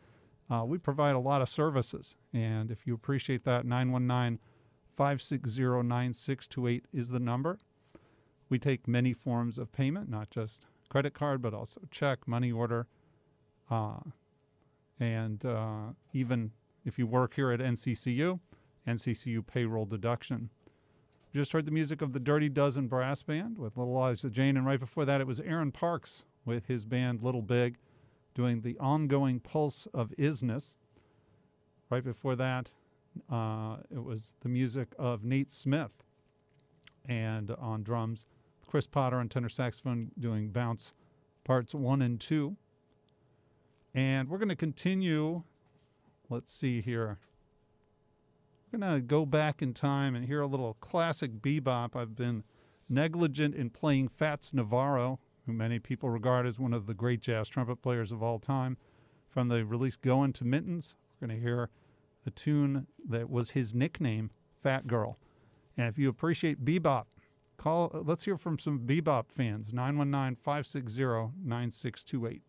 S5: We provide a lot of services, and if you appreciate that, 919-560-9628 is the number. We take many forms of payment, not just credit card, but also check, money order, and even if you work here at NCCU payroll deduction. Just heard the music of the Dirty Dozen Brass Band with Little Liza Jane, and right before that it was Aaron Parks with his band Little Big doing the ongoing Pulse of Isness. Right before that, it was the music of Nate Smith, and on drums, Chris Potter on tenor saxophone doing Bounce Parts 1 and 2. And we're going to continue, let's see here. We're going to go back in time and hear a little classic bebop. I've been negligent in playing Fats Navarro, who many people regard as one of the great jazz trumpet players of all time. From the release Goin' to Mittens, we're going to hear a tune that was his nickname, Fat Girl. And if you appreciate bebop, let's hear from some bebop fans, 919-560-9628.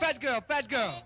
S13: Fat girl, fat girl.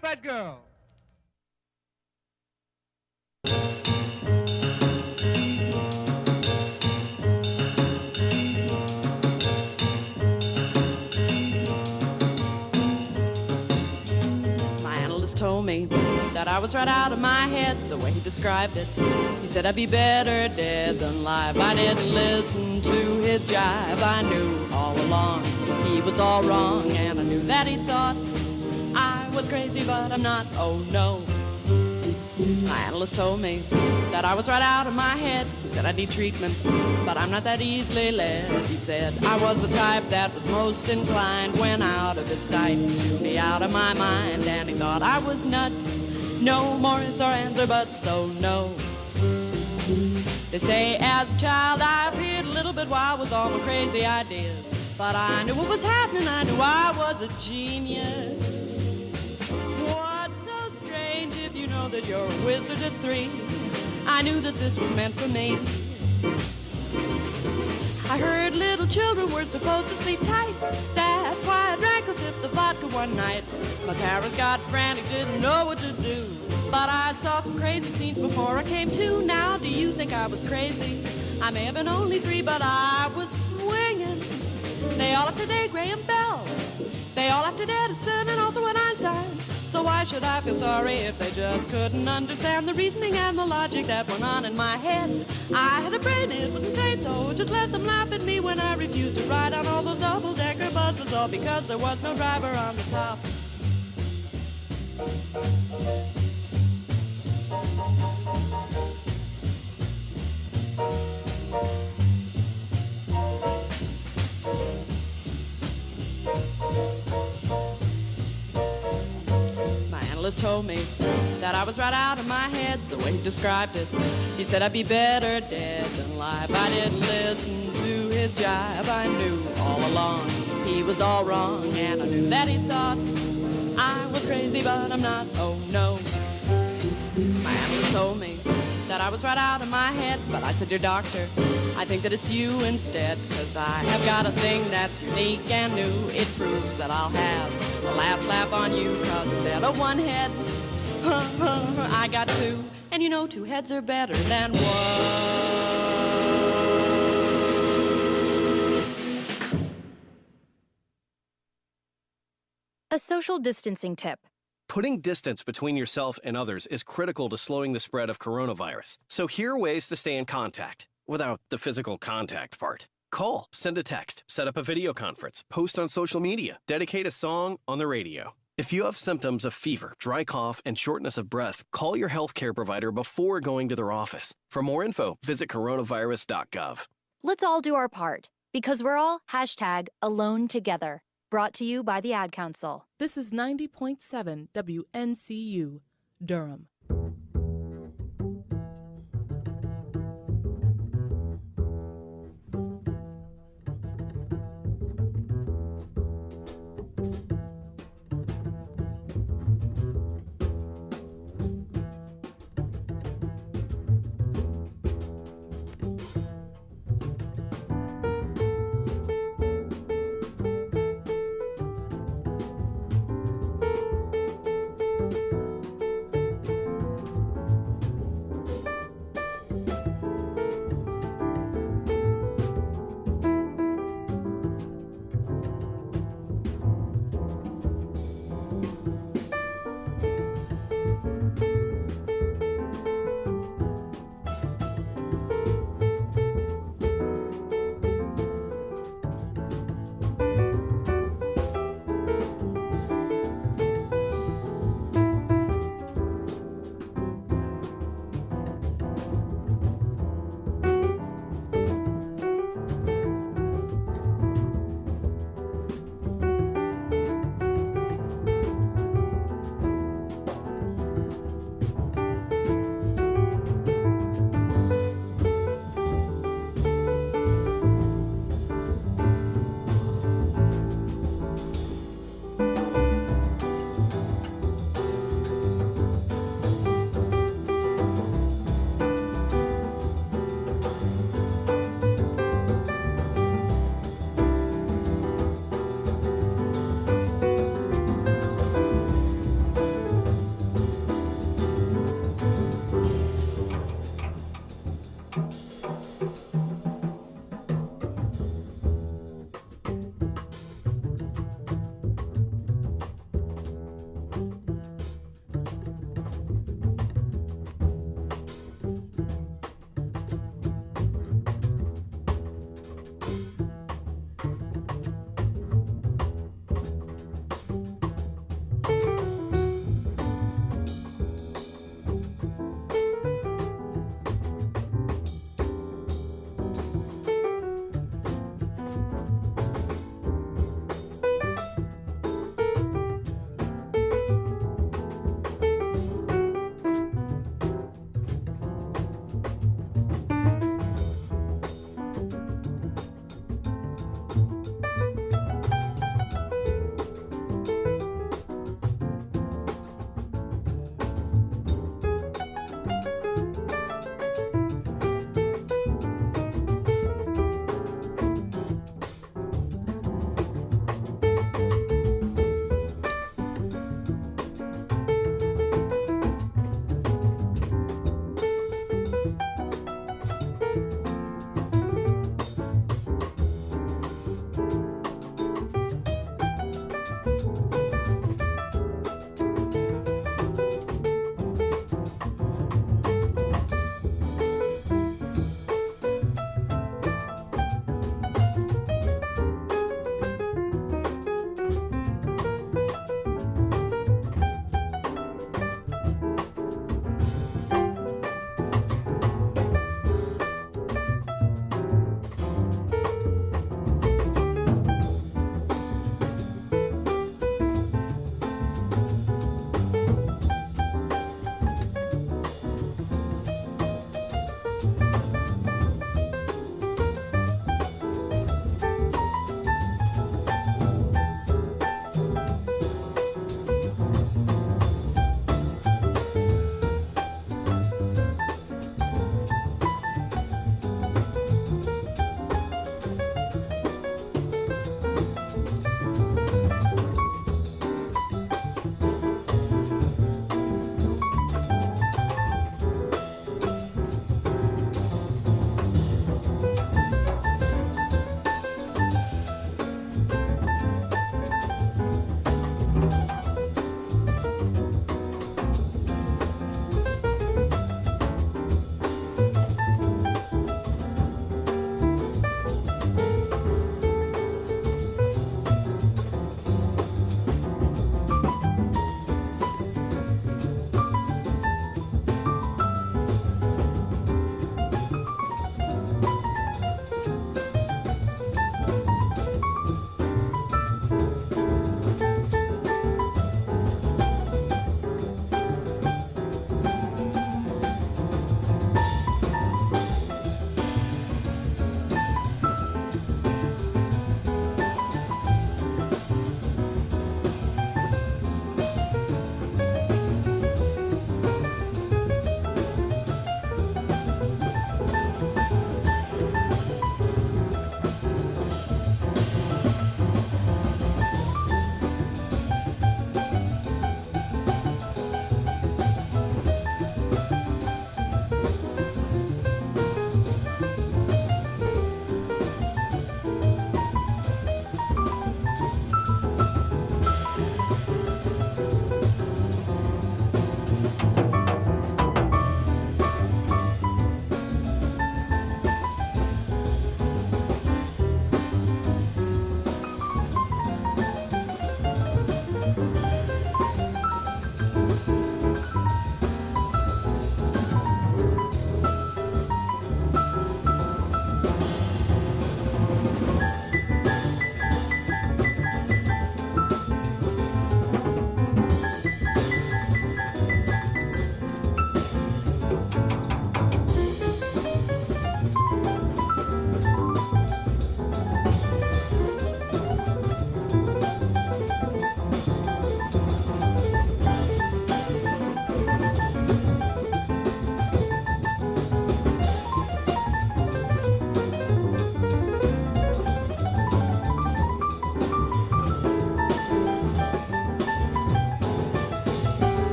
S13: Bad girl.
S14: told me that I was right out of my head the way he described it. He said I'd be better dead than alive. I didn't listen to his jive. I knew all along he was all wrong, and I knew that he thought I was crazy, but I'm not, oh no. My analyst told me that I was right out of my head. He said I need treatment, but I'm not that easily led. He said I was the type that was most inclined when out of his sight to be out of my mind, and he thought I was nuts. No more is our answer, but so no. They say as a child I appeared a little bit wild with all my crazy ideas, but I knew what was happening. I knew I was a genius. What's so strange if you know that you're a wizard at 3? I knew that this was meant for me. I heard little children were supposed to sleep tight. That's why I drank a fifth of vodka one night. My parents got frantic, didn't know what to do. But I saw some crazy scenes before I came to. Now do you think I was crazy? I may have been only 3, but I was swinging. They all have to date Graham Bell. They all have to date Edison and also an Einstein. So why should I feel sorry if they just couldn't understand the reasoning and the logic that went on in my head? I had a brain, it was insane, so just let them laugh at me when I refused to ride on all those double-decker buses, all because there was no driver on the top. Told me that I was right out of my head the way he described it. He said I'd be better dead than alive. I didn't listen to his jive. I knew all along he was all wrong, and I knew that he thought I was crazy, but I'm not, oh no. My analyst told me that I was right out of my head, but I said, dear doctor, I think that it's you instead, 'cause I have got a thing that's unique and new. It proves that I'll have the last laugh on you, 'cause instead of one head, I got 2, and you know 2 heads are better than 1.
S8: A social distancing tip.
S9: Putting distance between yourself and others is critical to slowing the spread of coronavirus. So here are ways to stay in contact without the physical contact part. Call, send a text, set up a video conference, post on social media, dedicate a song on the radio. If you have symptoms of fever, dry cough, and shortness of breath, call your healthcare provider before going to their office. For more info, visit coronavirus.gov.
S8: Let's all do our part, because we're all #AloneTogether. Brought to you by the Ad Council.
S15: This is 90.7 WNCU, Durham.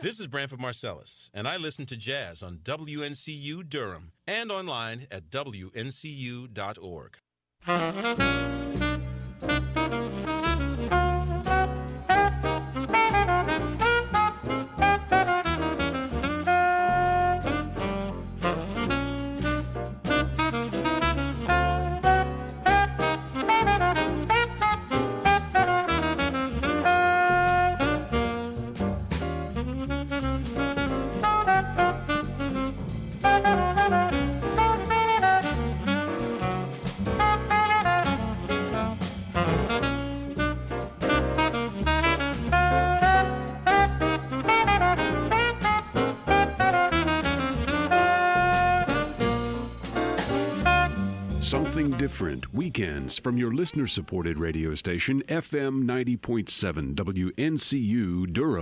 S16: This is Branford Marcellus, and I listen to jazz on WNCU Durham and online at WNCU.org.
S17: Something different weekends from your listener-supported radio station, FM 90.7 WNCU Durham.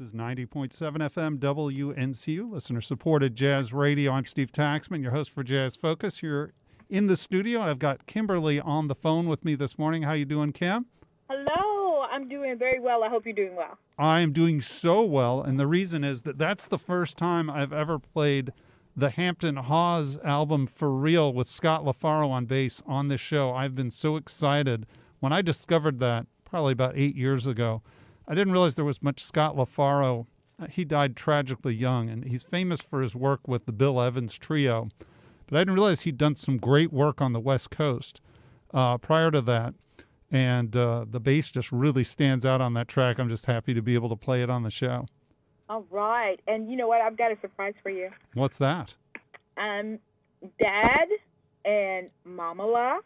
S5: This is 90.7 FM WNCU, listener-supported jazz radio. I'm Steve Taxman, your host for Jazz Focus. Here in the studio, I've got Kimberly on the phone with me this morning. How you doing, Kim?
S6: Hello, I'm doing very well. I hope you're doing well.
S5: I am doing so well, and the reason is that that's the first time I've ever played the Hampton Hawes album For Real with Scott LaFaro on bass on this show. I've been so excited. When I discovered that, probably about 8 years ago, I didn't realize there was much Scott LaFaro he died tragically young, and he's famous for his work with the Bill Evans Trio. But I didn't realize he'd done some great work on the West Coast prior to that. And the bass just really stands out on that track. I'm just happy to be able to play it on the show.
S6: All right. And you know what? I've got a surprise for you.
S5: What's that?
S6: Dad and Mama La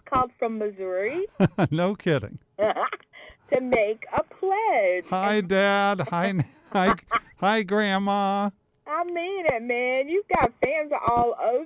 S6: called from Missouri.
S5: No kidding.
S6: To make a pledge.
S5: Hi, Dad. Hi, Grandma.
S6: I mean it, man. You've got fans all over